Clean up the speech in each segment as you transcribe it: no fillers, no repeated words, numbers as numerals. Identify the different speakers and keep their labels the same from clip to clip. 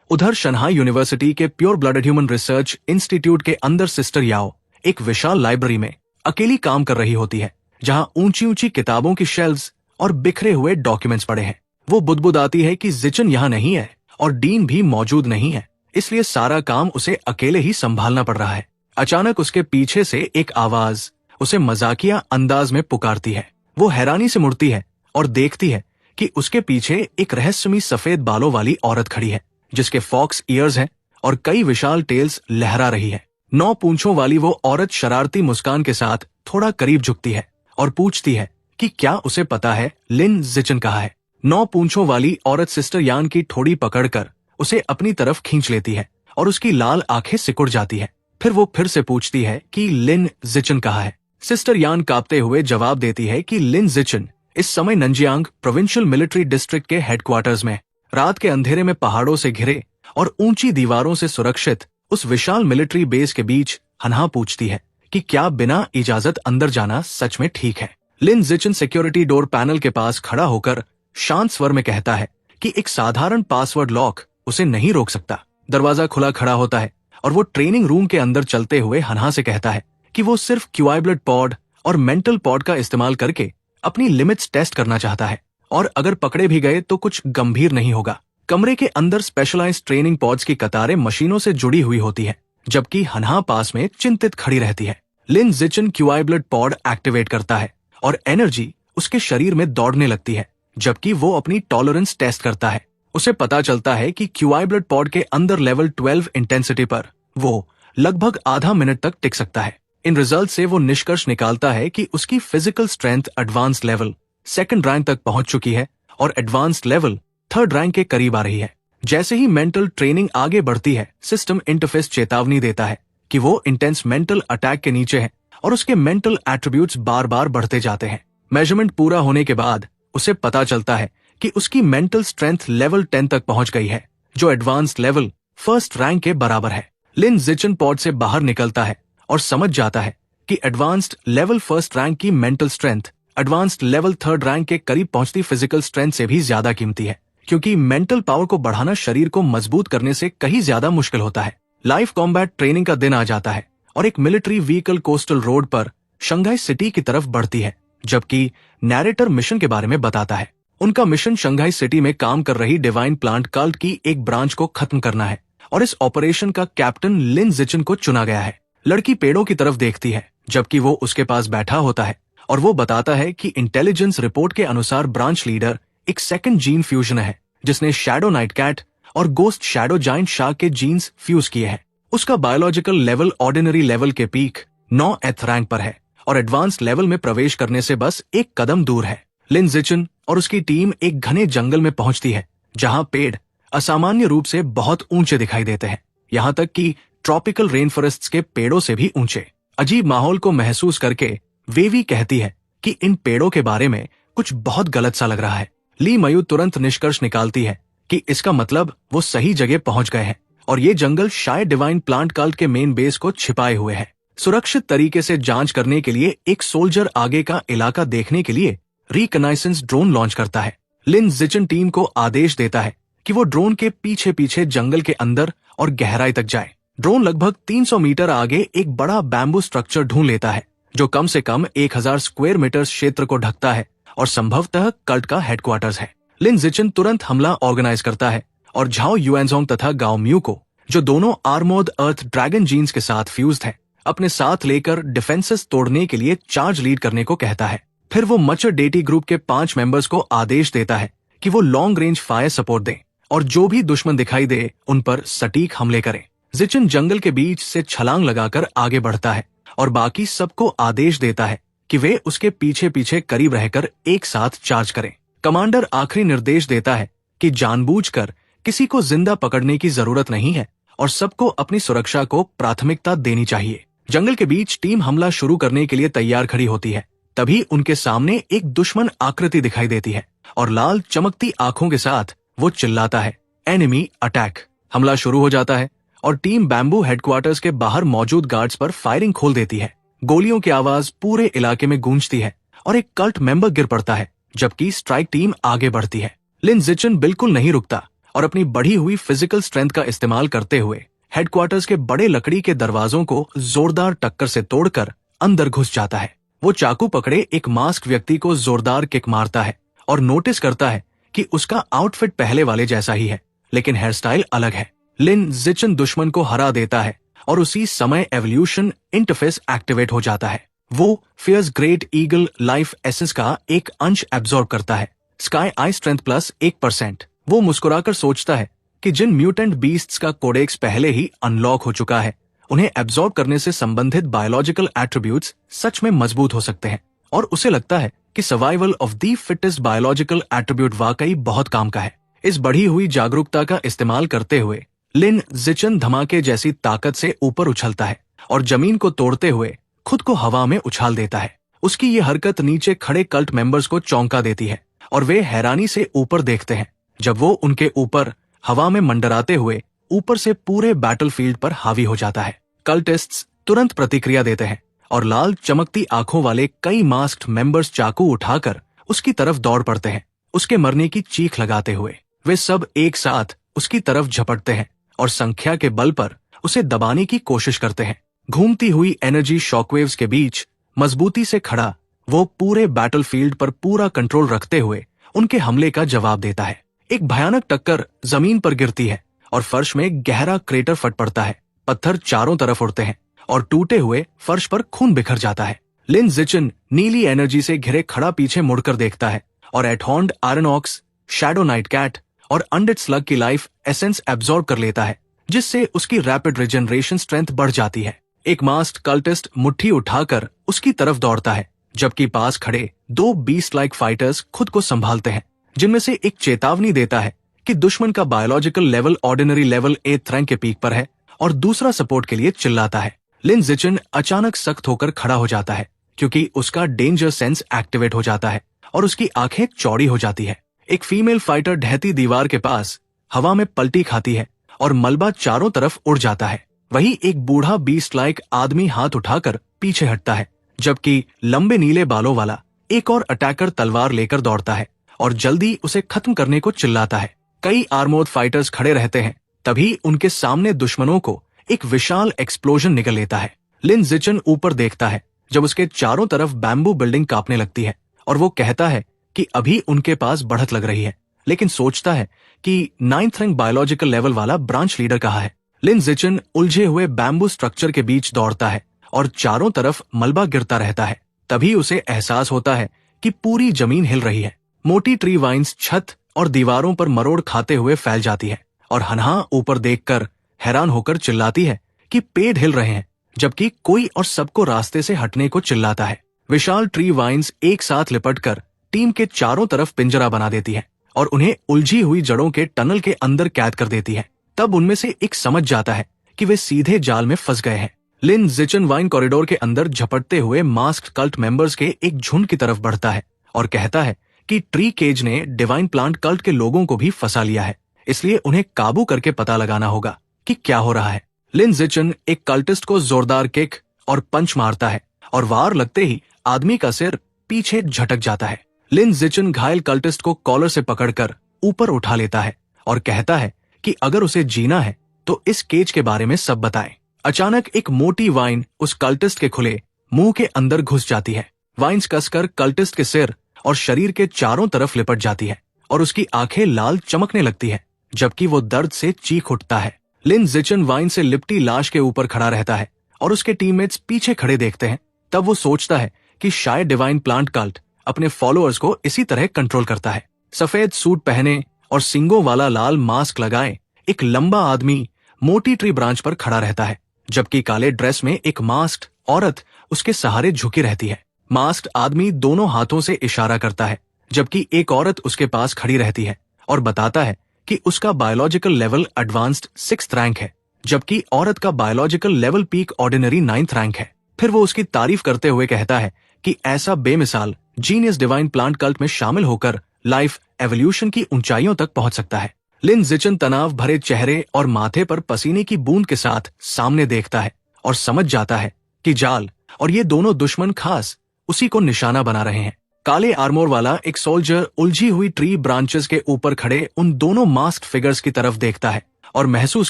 Speaker 1: उधर Shanghai university के pure blooded human research institute के अंदर सिस्टर याओ एक विशाल लाइब्रेरी में अकेली काम कर रही होती है, जहां ऊंची ऊंची किताबों की शेल्व्स और बिखरे हुए डॉक्यूमेंट्स पड़े हैं। वो बुदबुदाती है कि जिचन यहाँ नहीं है और डीन भी मौजूद नहीं है, इसलिए सारा काम उसे अकेले ही संभालना पड़ रहा है। अचानक उसके पीछे से एक आवाज उसे मजाकिया अंदाज में पुकारती है। वो हैरानी से मुड़ती है और देखती है कि उसके पीछे एक रहस्यमयी सफेद बालों वाली औरत खड़ी है, जिसके फॉक्स ईयर्स हैं और कई विशाल टेल्स लहरा रही है। 9 पूंछों वाली वो औरत शरारती मुस्कान के साथ थोड़ा करीब झुकती है और पूछती है कि क्या उसे पता है लिन जिचन कहाँ है। 9 पूंछों वाली औरत सिस्टर यान की ठोड़ी पकड़कर उसे अपनी तरफ खींच लेती है और उसकी लाल आंखें सिकुड़ जाती है। फिर वो फिर से पूछती है कि लिन जिचन कहाँ है। सिस्टर यान कांपते हुए जवाब देती है कि लिन जिचन इस समय नंजियांग प्रोविंशियल मिलिट्री डिस्ट्रिक्ट के हेडक्वार्टर्स में रात के अंधेरे में पहाड़ों से घिरे और ऊंची दीवारों से सुरक्षित उस विशाल मिलिट्री बेस के बीच हन्हा पूछती है कि क्या बिना इजाजत अंदर जाना सच में ठीक है। लिन जिचन सिक्योरिटी डोर पैनल के पास खड़ा होकर शांत स्वर में कहता है कि एक साधारण पासवर्ड लॉक उसे नहीं रोक सकता। दरवाजा खुला खड़ा होता है और वो ट्रेनिंग रूम के अंदर चलते हुए हन्हा से कहता है कि वो सिर्फ क्यूआई पॉड और मेंटल पॉड का इस्तेमाल करके अपनी लिमिट्स टेस्ट करना चाहता है, और अगर पकड़े भी गए तो कुछ गंभीर नहीं होगा। कमरे के अंदर स्पेशलाइज्ड ट्रेनिंग पॉड्स की कतारें मशीनों से जुड़ी हुई होती है, जबकि हन्हा पास में चिंतित खड़ी रहती है। लिन जिचन क्यूआई पॉड एक्टिवेट करता है और एनर्जी उसके शरीर में दौड़ने लगती है, जबकि वो अपनी टॉलरेंस टेस्ट करता है। उसे पता चलता है कि क्यूआई पॉड के अंदर लेवल 12 इंटेंसिटी पर वो लगभग आधा मिनट तक टिक सकता है। इन रिजल्ट से वो निष्कर्ष निकालता है कि उसकी physical strength advance level 2nd rank तक पहुंच चुकी है और एडवांस्ड लेवल 3rd रैंक के करीब आ रही है। जैसे ही मेंटल ट्रेनिंग आगे बढ़ती है, सिस्टम इंटरफेस चेतावनी देता है कि वो इंटेंस मेंटल अटैक के नीचे है और उसके मेंटल एट्रीब्यूट्स बार बार बढ़ते जाते हैं। मेजरमेंट पूरा होने के बाद उसे पता चलता है कि उसकी मेंटल स्ट्रेंथ लेवल 10 तक पहुंच गई है, जो एडवांस्ड लेवल 1st रैंक के बराबर है। लिन जिचन पॉड से बाहर निकलता है और समझ जाता है कि एडवांस्ड लेवल 1st रैंक की mental strength advanced level 3rd rank के करीब पहुंचती फिजिकल स्ट्रेंथ से भी ज्यादा कीमती है, क्योंकि मेंटल पावर को बढ़ाना शरीर को मजबूत करने से कहीं ज्यादा मुश्किल होता है। लाइव कॉम्बैट ट्रेनिंग का दिन आ जाता है और एक मिलिट्री व्हीकल कोस्टल रोड पर शंघाई सिटी की तरफ बढ़ती है, जबकि नैरेटर मिशन के बारे में बताता है। उनका मिशन शंघाई सिटी में काम कर रही डिवाइन प्लांट कल्ट की एक ब्रांच को खत्म करना है और इस ऑपरेशन का कैप्टन लिन जिचन को चुना गया है। लड़की पेड़ों की तरफ देखती है, जबकि वो उसके पास बैठा होता है और वो बताता है कि इंटेलिजेंस रिपोर्ट के अनुसार ब्रांच लीडर एक 2nd जीन फ्यूजन है, जिसने शैडो नाइट कैट और गोस्ट शैडो जाइंट शार्क के जीन्स फ्यूज किए हैं। उसका बायोलॉजिकल लेवल ऑर्डिनरी लेवल के पीक 9th रैंक पर है और एडवांस लेवल में प्रवेश करने से बस एक कदम दूर है। लिन जिचन और उसकी टीम एक घने जंगल में पहुंचती है, जहां पेड़ असामान्य रूप से बहुत ऊंचे दिखाई देते हैं, यहाँ तक कि ट्रॉपिकल रेन फॉरेस्ट्स के पेड़ों से भी ऊंचे। अजीब माहौल को महसूस करके वेवी कहती है कि इन पेड़ों के बारे में कुछ बहुत गलत सा लग रहा है। ली मयू तुरंत निष्कर्ष निकालती है कि इसका मतलब वो सही जगह पहुंच गए हैं और ये जंगल शायद डिवाइन प्लांट कल्ट के मेन बेस को छिपाए हुए है। सुरक्षित तरीके से जांच करने के लिए एक सोल्जर आगे का इलाका देखने के लिए रिकनाइसेंस ड्रोन लॉन्च करता है। लिन जिचन टीम को आदेश देता है कि वो ड्रोन के पीछे पीछे जंगल के अंदर और गहराई तक जाए। ड्रोन लगभग 300 मीटर आगे एक बड़ा बैम्बू स्ट्रक्चर ढूंढ लेता है, जो कम से कम 1000 स्क्वायर मीटर क्षेत्र को ढकता है और संभवतः कल्ट का हेडक्वार्टर्स है। लिन जिचन तुरंत हमला ऑर्गेनाइज करता है और झाओ युएनजोंग तथा गाओ म्यू को, जो दोनों आर्मोर्ड अर्थ ड्रैगन जीन्स के साथ फ्यूज्ड है, अपने साथ लेकर डिफेंसेस तोड़ने के लिए चार्ज लीड करने को कहता है। फिर वो मचर डेटी ग्रुप के 5 मेंबर्स को आदेश देता है कि वो लॉन्ग रेंज फायर सपोर्ट दें और जो भी दुश्मन दिखाई दे उन पर सटीक हमले करें। जिचन जंगल के बीच से छलांग लगाकर आगे बढ़ता है और बाकी सबको आदेश देता है कि वे उसके पीछे पीछे करीब रहकर एक साथ चार्ज करें। कमांडर आखिरी निर्देश देता है कि जानबूझकर किसी को जिंदा पकड़ने की जरूरत नहीं है और सबको अपनी सुरक्षा को प्राथमिकता देनी चाहिए। जंगल के बीच टीम हमला शुरू करने के लिए तैयार खड़ी होती है, तभी उनके सामने एक दुश्मन आकृति दिखाई देती है और लाल चमकती आंखों के साथ वो चिल्लाता है, एनिमी अटैक। हमला शुरू हो जाता है और टीम बैम्बू हेडक्वार्टर्स के बाहर मौजूद गार्ड्स पर फायरिंग खोल देती है। गोलियों की आवाज पूरे इलाके में गूंजती है और एक कल्ट मेंबर गिर पड़ता है, जबकि स्ट्राइक टीम आगे बढ़ती है। लिन जिचन बिल्कुल नहीं रुकता और अपनी बढ़ी हुई फिजिकल स्ट्रेंथ का इस्तेमाल करते हुए हेडक्वार्टर्स के बड़े लकड़ी के दरवाजों को जोरदार टक्कर से तोड़कर अंदर घुस जाता है। वो चाकू पकड़े एक मास्क व्यक्ति को जोरदार किक मारता है और नोटिस करता है कि उसका आउटफिट पहले वाले जैसा ही है, लेकिन हेयर स्टाइल अलग है। लिन जिचन दुश्मन को हरा देता है और उसी समय एवोल्यूशन इंटरफेस एक्टिवेट हो जाता है। वो fierce great eagle life essence का एक अंश एब्जॉर्ब करता है, स्काई आई स्ट्रेंथ प्लस 1%। वो मुस्कुराकर सोचता है कि जिन म्यूटेंट बीस्ट्स का कोडेक्स पहले ही अनलॉक हो चुका है, उन्हें एब्जॉर्ब करने से संबंधित बायोलॉजिकल एट्रीब्यूट्स सच में मजबूत हो सकते हैं। और उसे लगता है कि survival of the fittest biological attribute वाकई बहुत काम का है। इस बढ़ी हुई जागरूकता का इस्तेमाल करते हुए लिन जिचन धमाके जैसी ताकत से ऊपर उछलता है और जमीन को तोड़ते हुए खुद को हवा में उछाल देता है। उसकी ये हरकत नीचे खड़े कल्ट मेंबर्स को चौंका देती है और वे हैरानी से ऊपर देखते हैं जब वो उनके ऊपर हवा में मंडराते हुए ऊपर से पूरे बैटलफील्ड पर हावी हो जाता है। कल्टिस्ट्स तुरंत प्रतिक्रिया देते हैं और लाल चमकती आंखों वाले कई मास्क्ड मेंबर्स चाकू उठाकर उसकी तरफ दौड़ पड़ते हैं। उसके मरने की चीख लगाते हुए वे सब एक साथ उसकी तरफ झपटते हैं और संख्या के बल पर उसे दबाने की कोशिश करते हैं। घूमती हुई एनर्जी शॉकवेव्स के बीच मजबूती से खड़ा वो पूरे बैटलफील्ड पर पूरा कंट्रोल रखते हुए उनके हमले का जवाब देता है। एक भयानक टक्कर जमीन पर गिरती है और फर्श में गहरा क्रेटर फट पड़ता है। पत्थर चारों तरफ उड़ते हैं और टूटे हुए फर्श पर खून बिखर जाता है। लिन जिचन नीली एनर्जी से घिरे खड़ा पीछे मुड़कर देखता है और eight horned iron ox, shadow night cat और अनडेड स्लग की लाइफ एसेंस एब्जॉर्ब कर लेता है, जिससे उसकी रैपिड रिजनरेशन स्ट्रेंथ बढ़ जाती है। एक मास्क्ड कल्टिस्ट मुट्ठी उठाकर उसकी तरफ दौड़ता है, जबकि पास खड़े दो बीस्ट लाइक फाइटर्स खुद को संभालते हैं, जिनमें से एक चेतावनी देता है कि दुश्मन का biological level ordinary level 8th rank के पीक पर है और दूसरा सपोर्ट के लिए चिल्लाता है। लिन जिचन अचानक सख्त होकर खड़ा हो जाता है क्योंकि उसका डेंजर सेंस एक्टिवेट हो जाता है और उसकी आंखें चौड़ी हो जाती है। एक फीमेल फाइटर ढहती दीवार के पास हवा में पलटी खाती है और मलबा चारों तरफ उड़ जाता है। वहीं एक बूढ़ा बीस्ट लाइक आदमी हाथ उठाकर पीछे हटता है, जबकि लंबे नीले बालों वाला एक और अटैकर तलवार लेकर दौड़ता है और जल्दी उसे खत्म करने को चिल्लाता है। कई आर्मोर्ड फाइटर्स खड़े रहते हैं, तभी उनके सामने दुश्मनों को एक विशाल एक्सप्लोजन निकल लेता है। लिन जिचन ऊपर देखता है जब उसके चारों तरफ बैम्बू बिल्डिंग कांपने लगती है और वो कहता है कि अभी उनके पास बढ़त लग रही है, लेकिन सोचता है कि 9th रैंक बायोलॉजिकल लेवल वाला ब्रांच लीडर कहाँ है। लिन जिचन उलझे हुए बैम्बू स्ट्रक्चर के बीच दौड़ता है और चारों तरफ मलबा गिरता रहता है। तभी उसे एहसास होता है कि पूरी जमीन हिल रही है। मोटी ट्री वाइन्स छत और दीवारों पर मरोड़ खाते हुए फैल जाती है और हन्हा ऊपर देखकर हैरान होकर चिल्लाती है कि पेड़ हिल रहे हैं, जबकि कोई और सबको रास्ते से हटने को चिल्लाता है। विशाल ट्री वाइन्स एक साथ लिपटकर टीम के चारों तरफ पिंजरा बना देती है और उन्हें उलझी हुई जड़ों के टनल के अंदर कैद कर देती है। तब उनमें से एक समझ जाता है कि वे सीधे जाल में फंस गए हैं। लिन जिचन वाइन कॉरिडोर के अंदर झपटते हुए मास्क्ड कल्ट मेंबर्स के एक झुंड की तरफ बढ़ता है और कहता है कि ट्री केज ने डिवाइन प्लांट कल्ट के लोगों को भी फंसा लिया है, इसलिए उन्हें काबू करके पता लगाना होगा कि क्या हो रहा है। लिन जिचन एक कल्टिस्ट को जोरदार किक और पंच मारता है और वार लगते ही आदमी का सिर पीछे झटक जाता है। लिन जिचन घायल कल्टिस्ट को कॉलर से पकड़कर ऊपर उठा लेता है और कहता है कि अगर उसे जीना है तो इस केज के बारे में सब बताए। अचानक एक मोटी वाइन उस कल्टिस्ट के खुले मुंह के अंदर घुस जाती है। वाइन्स कसकर कल्टिस्ट के सिर और शरीर के चारों तरफ लिपट जाती है और उसकी आंखें लाल चमकने लगती है, जबकि वो दर्द से चीख उठता है। लिन जिचन वाइन से लिपटी लाश के ऊपर खड़ा रहता है और उसके टीममेट्स पीछे खड़े देखते हैं। तब वो सोचता है कि शायद डिवाइन प्लांट कल्ट अपने फॉलोअर्स को इसी तरह कंट्रोल करता है। सफेद सूट पहने और सींगों वाला लाल मास्क लगाए एक लंबा आदमी मोटी ट्री ब्रांच पर खड़ा रहता है, जबकि काले ड्रेस में एक मास्क्ड औरत उसके सहारे झुकी रहती है। मास्क्ड आदमी दोनों हाथों से इशारा करता है, जबकि एक औरत उसके पास खड़ी रहती है और बताता है कि उसका biological level advanced 6th rank है, जबकि औरत का biological level peak ordinary 9th rank है। फिर वो उसकी तारीफ करते हुए कहता है कि ऐसा बेमिसाल जीनियस डिवाइन प्लांट कल्ट में शामिल होकर लाइफ एवोल्यूशन की ऊंचाइयों तक पहुंच सकता है। लिन जिचन तनाव भरे चेहरे और माथे पर पसीने की बूंद के साथ सामने देखता है और समझ जाता है कि जाल और ये दोनों दुश्मन खास उसी को निशाना बना रहे हैं। काले आर्मोर वाला एक सोल्जर उलझी हुई ट्री ब्रांचेस के ऊपर खड़े उन दोनों मास्क्ड फिगर्स की तरफ देखता है और महसूस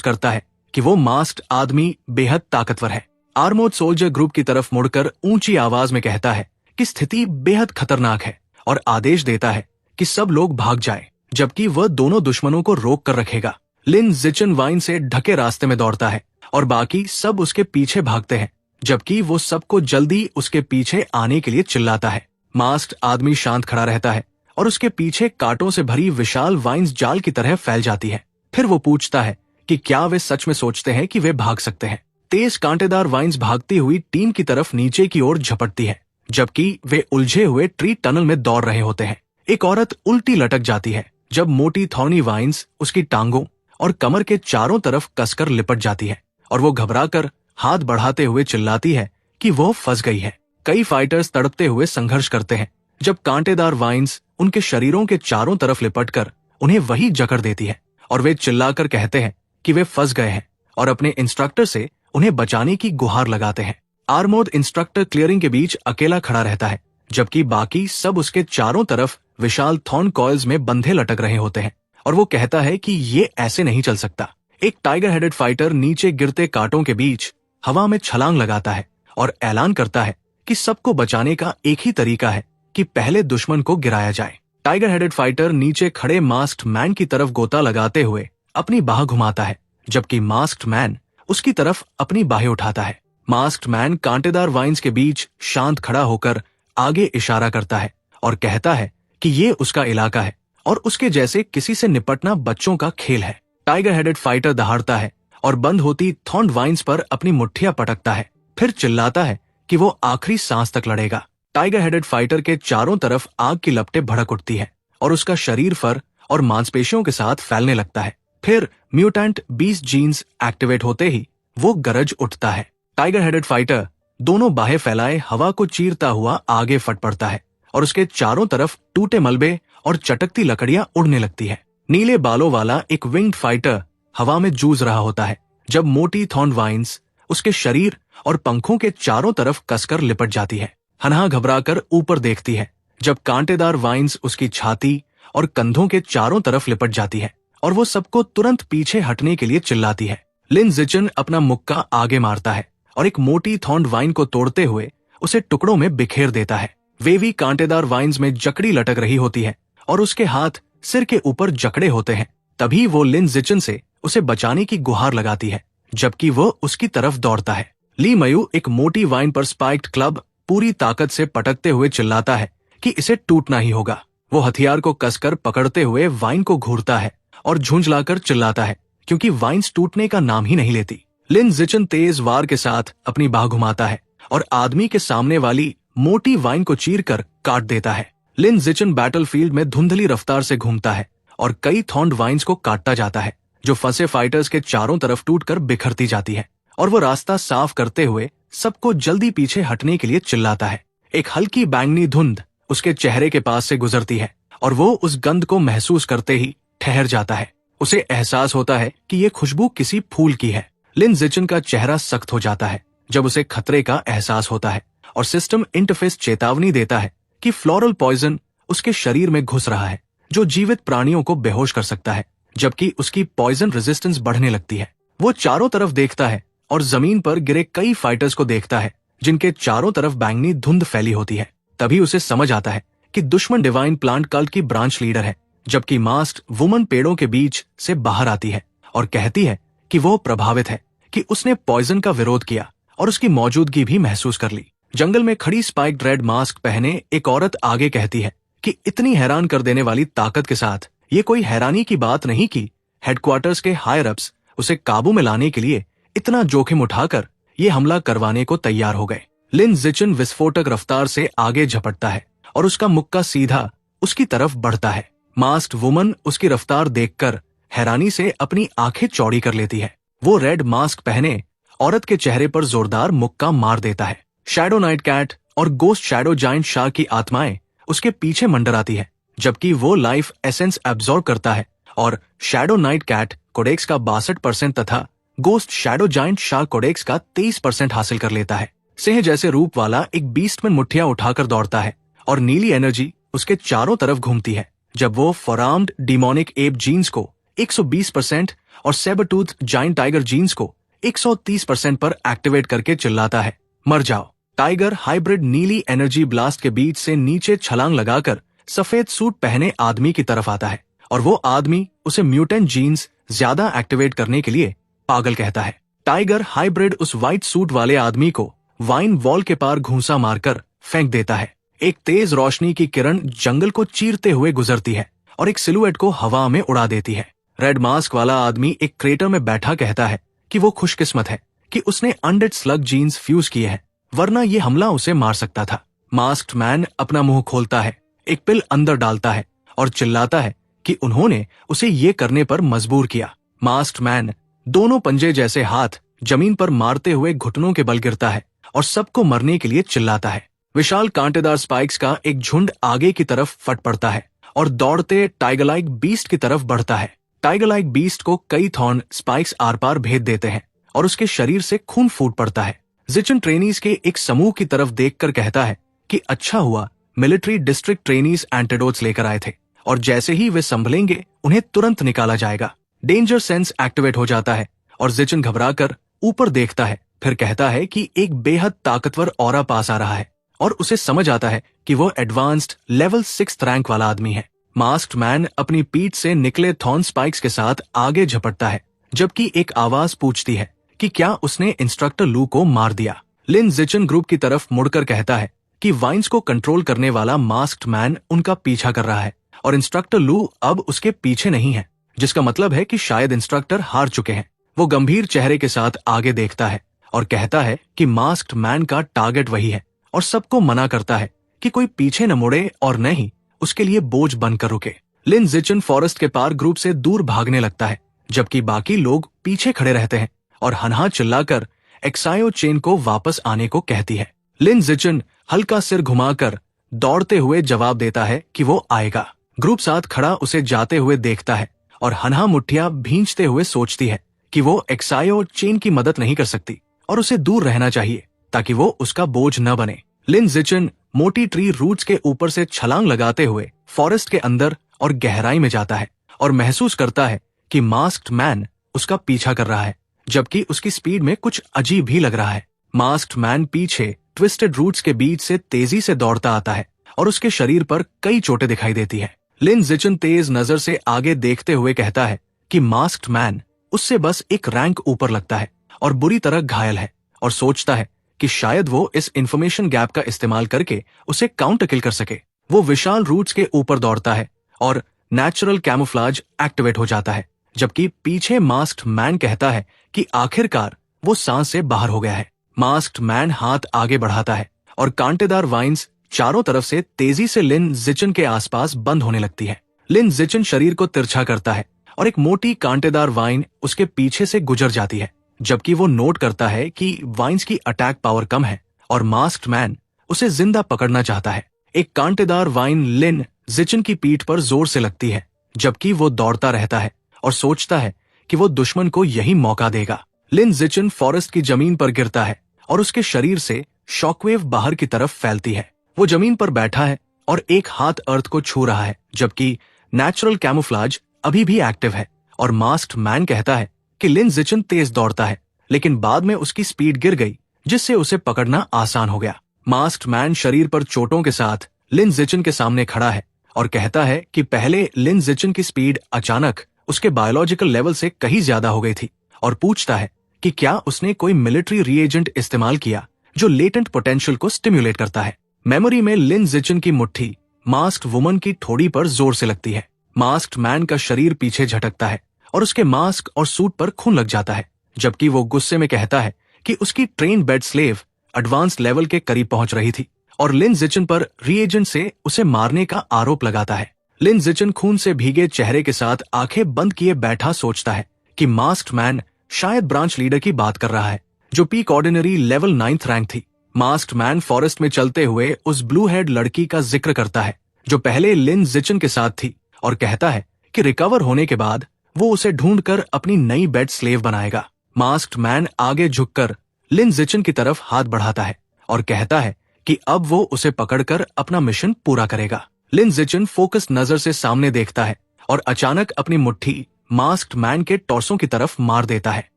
Speaker 1: करता है कि वो मास्क्ड आदमी बेहद ताकतवर है। आर्मोर्ड सोल्जर ग्रुप की तरफ मुड़कर ऊंची आवाज में कहता है कि स्थिति बेहद खतरनाक है और आदेश देता है कि सब लोग भाग जाएं, जबकि वह दोनों दुश्मनों को रोक कर रखेगा। लिन जिचन वाइन से ढके रास्ते में दौड़ता है और बाकी सब उसके पीछे भागते हैं, जबकि वो सबको जल्दी उसके पीछे आने के लिए चिल्लाता है। मास्क्ड आदमी शांत खड़ा रहता है और उसके पीछे कांटों से भरी विशाल वाइन्स जाल की तरह फैल जाती है। फिर वो पूछता है कि क्या वे सच में सोचते हैं कि वे भाग सकते हैं। तेज कांटेदार वाइन्स भागती हुई टीम की तरफ नीचे की ओर झपटती है, जबकि वे उलझे हुए ट्री टनल में दौड़ रहे होते हैं। एक औरत उल्टी लटक जाती है जब मोटी थॉर्नी वाइन्स उसकी टांगों और कमर के चारों तरफ कसकर लिपट जाती है और वो घबराकर हाथ बढ़ाते हुए चिल्लाती है कि वो फंस गई है। कई फाइटर्स तड़पते हुए संघर्ष करते हैं जब कांटेदार वाइन्स उनके शरीरों के चारों तरफ लिपटकर उन्हें वही जकड़ देती है और वे चिल्लाकर कहते हैं कि वे फंस गए हैं और अपने इंस्ट्रक्टर से उन्हें बचाने की गुहार लगाते हैं। आर्मोर्ड इंस्ट्रक्टर क्लियरिंग के बीच अकेला खड़ा रहता है, जबकि बाकी सब उसके चारों तरफ विशाल थॉर्न कॉइल्स में बंधे लटक रहे होते हैं और वो कहता है कि ये ऐसे नहीं चल सकता। एक टाइगर हेडेड फाइटर नीचे गिरते कांटों के बीच हवा में छलांग लगाता है और ऐलान करता है कि सबको बचाने का एक ही तरीका है कि पहले दुश्मन को गिराया जाए। टाइगर हेडेड फाइटर नीचे खड़े मास्क्ड मैन की तरफ गोता लगाते हुए अपनी बाह घुमाता है, जबकि मास्क्ड मैन उसकी तरफ अपनी बाहें उठाता है। मास्क्ड मैन कांटेदार वाइन्स के बीच शांत खड़ा होकर आगे इशारा करता है और कहता है कि ये उसका इलाका है और उसके जैसे किसी से निपटना बच्चों का खेल है। टाइगर हेडेड फाइटर दहाड़ता है और बंद होती थॉर्न वाइन्स पर अपनी मुट्ठियां पटकता है, फिर चिल्लाता है कि वो आखिरी सांस तक लड़ेगा। टाइगर हेडेड फाइटर के चारों तरफ आग की लपटें भड़क उठती है और उसका शरीर फर और मांसपेशियों के साथ फैलने लगता है। फिर म्यूटेंट बीस्ट जीन्स एक्टिवेट होते ही वो गरज उठता है। टाइगर हेडेड फाइटर दोनों बाहें फैलाए हवा को चीरता हुआ आगे फट पड़ता है और उसके चारों तरफ टूटे मलबे और चटकती लकड़ियां उड़ने लगती है। नीले बालों वाला एक विंग्ड फाइटर हवा में जूझ रहा होता है जब मोटी थॉर्न वाइन्स उसके शरीर और पंखों के चारों तरफ कसकर लिपट जाती है। हनहा घबराकर ऊपर देखती है जब कांटेदार वाइन्स उसकी छाती और कंधों के चारों तरफ लिपट जाती है और वो सबको तुरंत पीछे हटने के लिए चिल्लाती है। लिन जिचन अपना मुक्का आगे मारता है और एक मोटी थॉर्न वाइन को तोड़ते हुए उसे टुकड़ों में बिखेर देता है। वेवी कांटेदार वाइन्स में जकड़ी लटक रही होती है और उसके हाथ सिर के ऊपर जकड़े होते हैं। तभी वो लिन जिचन से उसे बचाने की गुहार लगाती है, जबकि वो उसकी तरफ दौड़ता है। ली मयू एक मोटी वाइन पर स्पाइक्ड क्लब पूरी ताकत से पटकते हुए चिल्लाता है कि इसे टूटना ही होगा। वो हथियार को कसकर पकड़ते हुए वाइन को घूरता है और झुंझलाकर चिल्लाता है क्योंकि वाइन्स टूटने का नाम ही नहीं लेती। लिन जिचन तेज वार के साथ अपनी बाह घुमाता है और आदमी के सामने वाली मोटी वाइन को चीरकर काट देता है। लिन जिचन बैटलफील्ड में धुंधली रफ्तार से घूमता है और कई थॉर्न्ड वाइन्स को काटता जाता है जो फंसे फाइटर्स के चारों तरफ टूटकर बिखरती जाती है और वो रास्ता साफ करते हुए सबको जल्दी पीछे हटने के लिए चिल्लाता है। एक हल्की बैंगनी धुंध उसके चेहरे के पास से गुजरती है और वो उस गंध को महसूस करते ही ठहर जाता है। उसे एहसास होता है कि ये खुशबू किसी फूल की है। लिन जिचन का चेहरा सख्त हो जाता है जब उसे खतरे का एहसास होता है और सिस्टम इंटरफेस चेतावनी देता है कि फ्लोरल पॉइजन उसके शरीर में घुस रहा है जो जीवित प्राणियों को बेहोश कर सकता है, जबकि उसकी पॉइजन रेजिस्टेंस बढ़ने लगती है। वो चारों तरफ देखता है और जमीन पर गिरे कई फाइटर्स को देखता है जिनके चारों तरफ बैंगनी धुंध फैली होती है। तभी उसे समझ आता है कि दुश्मन डिवाइन प्लांट कल्ट की ब्रांच लीडर है, जबकि मास्क्ड वुमन पेड़ों के बीच से बाहर आती है और कहती है कि वो प्रभावित है कि उसने पॉइजन का विरोध किया और उसकी मौजूदगी भी महसूस कर ली। जंगल में खड़ी स्पाइक्ड रेड मास्क पहने एक औरत आगे कहती है कि इतनी हैरान कर देने वाली ताकत के साथ ये कोई हैरानी की बात नहीं कि हेडक्वार्टर्स के हायर अप्स उसे काबू में लाने के लिए इतना जोखिम उठाकर ये हमला करवाने को तैयार हो गए। लिन जिचन विस्फोटक रफ्तार से आगे झपटता है और उसका मुक्का सीधा उसकी तरफ बढ़ता है। मास्क्ड वुमन उसकी रफ्तार देखकर हैरानी से अपनी आंखें चौड़ी कर लेती है। वो रेड मास्क पहने औरत के चेहरे पर जोरदार मुक्का मार देता है। शैडो नाइट कैट और गोस्ट शैडो जायंट शार्क की आत्माएं उसके पीछे मंडराती है, जबकि वो लाइफ एसेंस एब्जॉर्ब करता है और शैडो नाइट कैट कोडेक्स का 62% तथा ghost shadow giant shark codex का 23% हासिल कर लेता है। सिंह जैसे रूप वाला एक बीस्टमैन मुठ्ठियां उठाकर दौड़ता है और नीली एनर्जी उसके चारों तरफ घूमती है जब वो फॉरआर्म्ड डिमोनिक एप जीन्स को 120% और सेबरटूथ जाइंट टाइगर जीन्स को 130% पर एक्टिवेट करके चिल्लाता है, मर जाओ। टाइगर हाइब्रिड नीली एनर्जी ब्लास्ट के बीच से नीचे छलांग लगाकर सफेद सूट पहने आदमी की तरफ आता है और वो आदमी उसे म्यूटेंट जीन्स ज्यादा एक्टिवेट करने के लिए पागल कहता है। टाइगर हाइब्रिड उस व्हाइट सूट वाले आदमी को वाइन वॉल के पार घूंसा मारकर फेंक देता है। एक तेज रोशनी की किरण जंगल को चीरते हुए गुजरती है और एक सिलुएट को हवा में उड़ा देती है। रेड मास्क वाला आदमी एक क्रेटर में बैठा कहता है कि वो खुशकिस्मत है कि उसने अनडेड स्लग जीन्स फ्यूज किए हैं, वरना ये हमला उसे मार सकता था। मास्क्ड मैन अपना मुंह खोलता है, एक पिल अंदर डालता है और चिल्लाता है कि उन्होंने उसे ये करने पर मजबूर किया। मास्क्ड मैन दोनों पंजे जैसे हाथ जमीन पर मारते हुए घुटनों के बल गिरता है और सबको मरने के लिए चिल्लाता है। विशाल कांटेदार स्पाइक्स का एक झुंड आगे की तरफ फट पड़ता है और दौड़ते टाइगर लाइक बीस्ट की तरफ बढ़ता है। टाइगर लाइक बीस्ट को कई थॉर्न स्पाइक्स आर पार भेद देते हैं और उसके शरीर से खून फूट पड़ता है। जिचन ट्रेनीज के एक समूह की तरफ देखकर कहता है कि अच्छा हुआ मिलिट्री डिस्ट्रिक्ट ट्रेनीज एंटीडोट्स लेकर आए थे और जैसे ही वे संभलेंगे उन्हें तुरंत निकाला जाएगा। डेंजर सेंस एक्टिवेट हो जाता है और जिचन घबराकर ऊपर देखता है, फिर कहता है कि एक बेहद ताकतवर ऑरा पास आ रहा है और उसे समझ आता है कि वो एडवांस्ड लेवल 6th रैंक वाला आदमी है। मास्क्ड मैन अपनी पीठ से निकले थॉर्न स्पाइक्स के साथ आगे झपटता है जबकि एक आवाज पूछती है कि क्या उसने इंस्ट्रक्टर लू को मार दिया। लिन जिचन ग्रुप की तरफ मुड़कर कहता है कि वाइन्स को कंट्रोल करने वाला मास्क्ड मैन उनका पीछा कर रहा है और इंस्ट्रक्टर लू अब उसके पीछे नहीं है, जिसका मतलब है कि शायद इंस्ट्रक्टर हार चुके हैं। वो गंभीर चेहरे के साथ आगे देखता है और कहता है कि मास्क्ड मैन का टारगेट वही है और सबको मना करता है कि कोई पीछे न मुड़े और न ही उसके लिए बोझ बनकर रुके। लिन जिचन फॉरेस्ट के पार ग्रुप से दूर भागने लगता है जबकि बाकी लोग पीछे खड़े रहते हैं और हनहा चिल्लाकर एक्सायो चेन को वापस आने को कहती है। लिन जिचन हल्का सिर घुमाकर दौड़ते हुए जवाब देता है कि वो आएगा। ग्रुप साथ खड़ा उसे जाते हुए देखता है और हनहा मुठ्ठियां भींचते हुए सोचती है कि वो एक्सायो चेन की मदद नहीं कर सकती और उसे दूर रहना चाहिए ताकि वो उसका बोझ न बने। लिन जिचन मोटी ट्री रूट्स के ऊपर से छलांग लगाते हुए फॉरेस्ट के अंदर और गहराई में जाता है और महसूस करता है कि मास्क्ड मैन उसका पीछा कर रहा है जबकि उसकी स्पीड में कुछ अजीब ही लग रहा है। मास्क्ड मैन पीछे ट्विस्टेड रूट्स के बीच से तेजी से दौड़ता आता है और उसके शरीर पर कई चोटें दिखाई देती है। लिन जिचन तेज नजर से आगे देखते हुए कहता है कि मास्क्ड मैन उससे बस एक रैंक ऊपर लगता है और बुरी तरह घायल है और सोचता है कि शायद वो इस इंफॉर्मेशन गैप का इस्तेमाल करके उसे काउंटर किल कर सके। वो विशाल रूट्स के ऊपर दौड़ता है और नेचुरल कैमोफ्लाज एक्टिवेट हो जाता है जबकि पीछे मास्क्ड मैन कहता है कि आखिरकार वो सांस से बाहर हो गया है। मास्क्ड मैन हाथ आगे बढ़ाता है और कांटेदार वाइन्स चारों तरफ से तेजी से लिन जिचन के आसपास बंद होने लगती है। लिन जिचन शरीर को तिरछा करता है और एक मोटी कांटेदार वाइन उसके पीछे से गुजर जाती है जबकि वो नोट करता है कि वाइन्स की अटैक पावर कम है और मास्क्ड मैन उसे जिंदा पकड़ना चाहता है। एक कांटेदार वाइन लिन जिचन की पीठ पर जोर से लगती है जबकि वो दौड़ता रहता है और सोचता है कि वो दुश्मन को यही मौका देगा। लिन जिचन फॉरेस्ट की जमीन पर गिरता है और उसके शरीर से शॉकवेव बाहर की तरफ फैलती है। वो जमीन पर बैठा है और एक हाथ अर्थ को छू रहा है जबकि नेचुरल कैमोफ्लाज अभी भी एक्टिव है और मास्क्ड मैन कहता है कि लिन जिचन तेज दौड़ता है लेकिन बाद में उसकी स्पीड गिर गई जिससे उसे पकड़ना आसान हो गया। मास्क्ड मैन शरीर पर चोटों के साथ लिन जिचन के सामने खड़ा है और कहता है कि पहले लिन जिचन की स्पीड अचानक उसके बायोलॉजिकल लेवल से कहीं ज्यादा हो गई थी और पूछता है कि क्या उसने कोई मिलिट्री रीएजेंट इस्तेमाल किया जो लेटेंट पोटेंशियल को स्टिम्युलेट करता है। मेमोरी में लिन जिचन की मुट्ठी मास्क्ड वुमन की ठोड़ी पर जोर से लगती है। मास्क्ड मैन का शरीर पीछे झटकता है और उसके मास्क और सूट पर खून लग जाता है जबकि वो गुस्से में कहता है कि उसकी train bed slave advance level के करीब पहुंच रही थी और लिन जिचन पर रीएजेंट से उसे मारने का आरोप लगाता है। लिन जिचन खून से भीगे चेहरे के साथ आंखें बंद किए बैठा सोचता है कि मास्क्ड मैन शायद ब्रांच लीडर की बात कर रहा है जो peak ordinary level 9th rank थी। मास्क्ड मैन फॉरेस्ट में चलते हुए उस ब्लू हेड लड़की का जिक्र करता है जो पहले लिन जिचन के साथ थी और कहता है कि रिकवर होने के बाद वो उसे ढूंढकर अपनी नई बेड स्लेव बनाएगा। मास्क्ड मैन आगे झुककर लिन जिचन की तरफ हाथ बढ़ाता है और कहता है कि अब वो उसे पकड़कर अपना मिशन पूरा करेगा। लिन जिचिन फोकस नजर से सामने देखता है और अचानक अपनी मुट्ठी मास्क्ड मैन के टॉर्सो की तरफ मार देता है।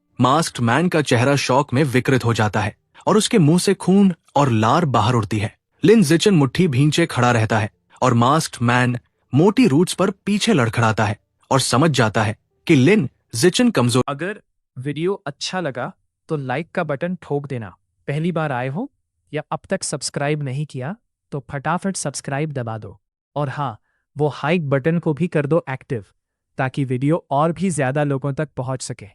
Speaker 1: मास्क्ड मैन का चेहरा शॉक में विकृत हो जाता है और उसके मुंह से खून और लार बाहर उड़ती है। लिन जिचिन मुट्ठी भींचे खड़ा रहता है और मास्क्ड मैन मोटी रूट्स पर पीछे लड़खड़ाता है और समझ जाता है कि लिन जिचिन कमजोर।
Speaker 2: अगर वीडियो अच्छा लगा तो लाइक का बटन ठोक देना। पहली बार आए हो या अब तक सब्सक्राइब नहीं किया तो फटाफट सब्सक्राइब दबा दो, और हाँ, वो हाइक बटन को भी कर दो एक्टिव, ताकि वीडियो और भी ज्यादा लोगों तक पहुंच सके।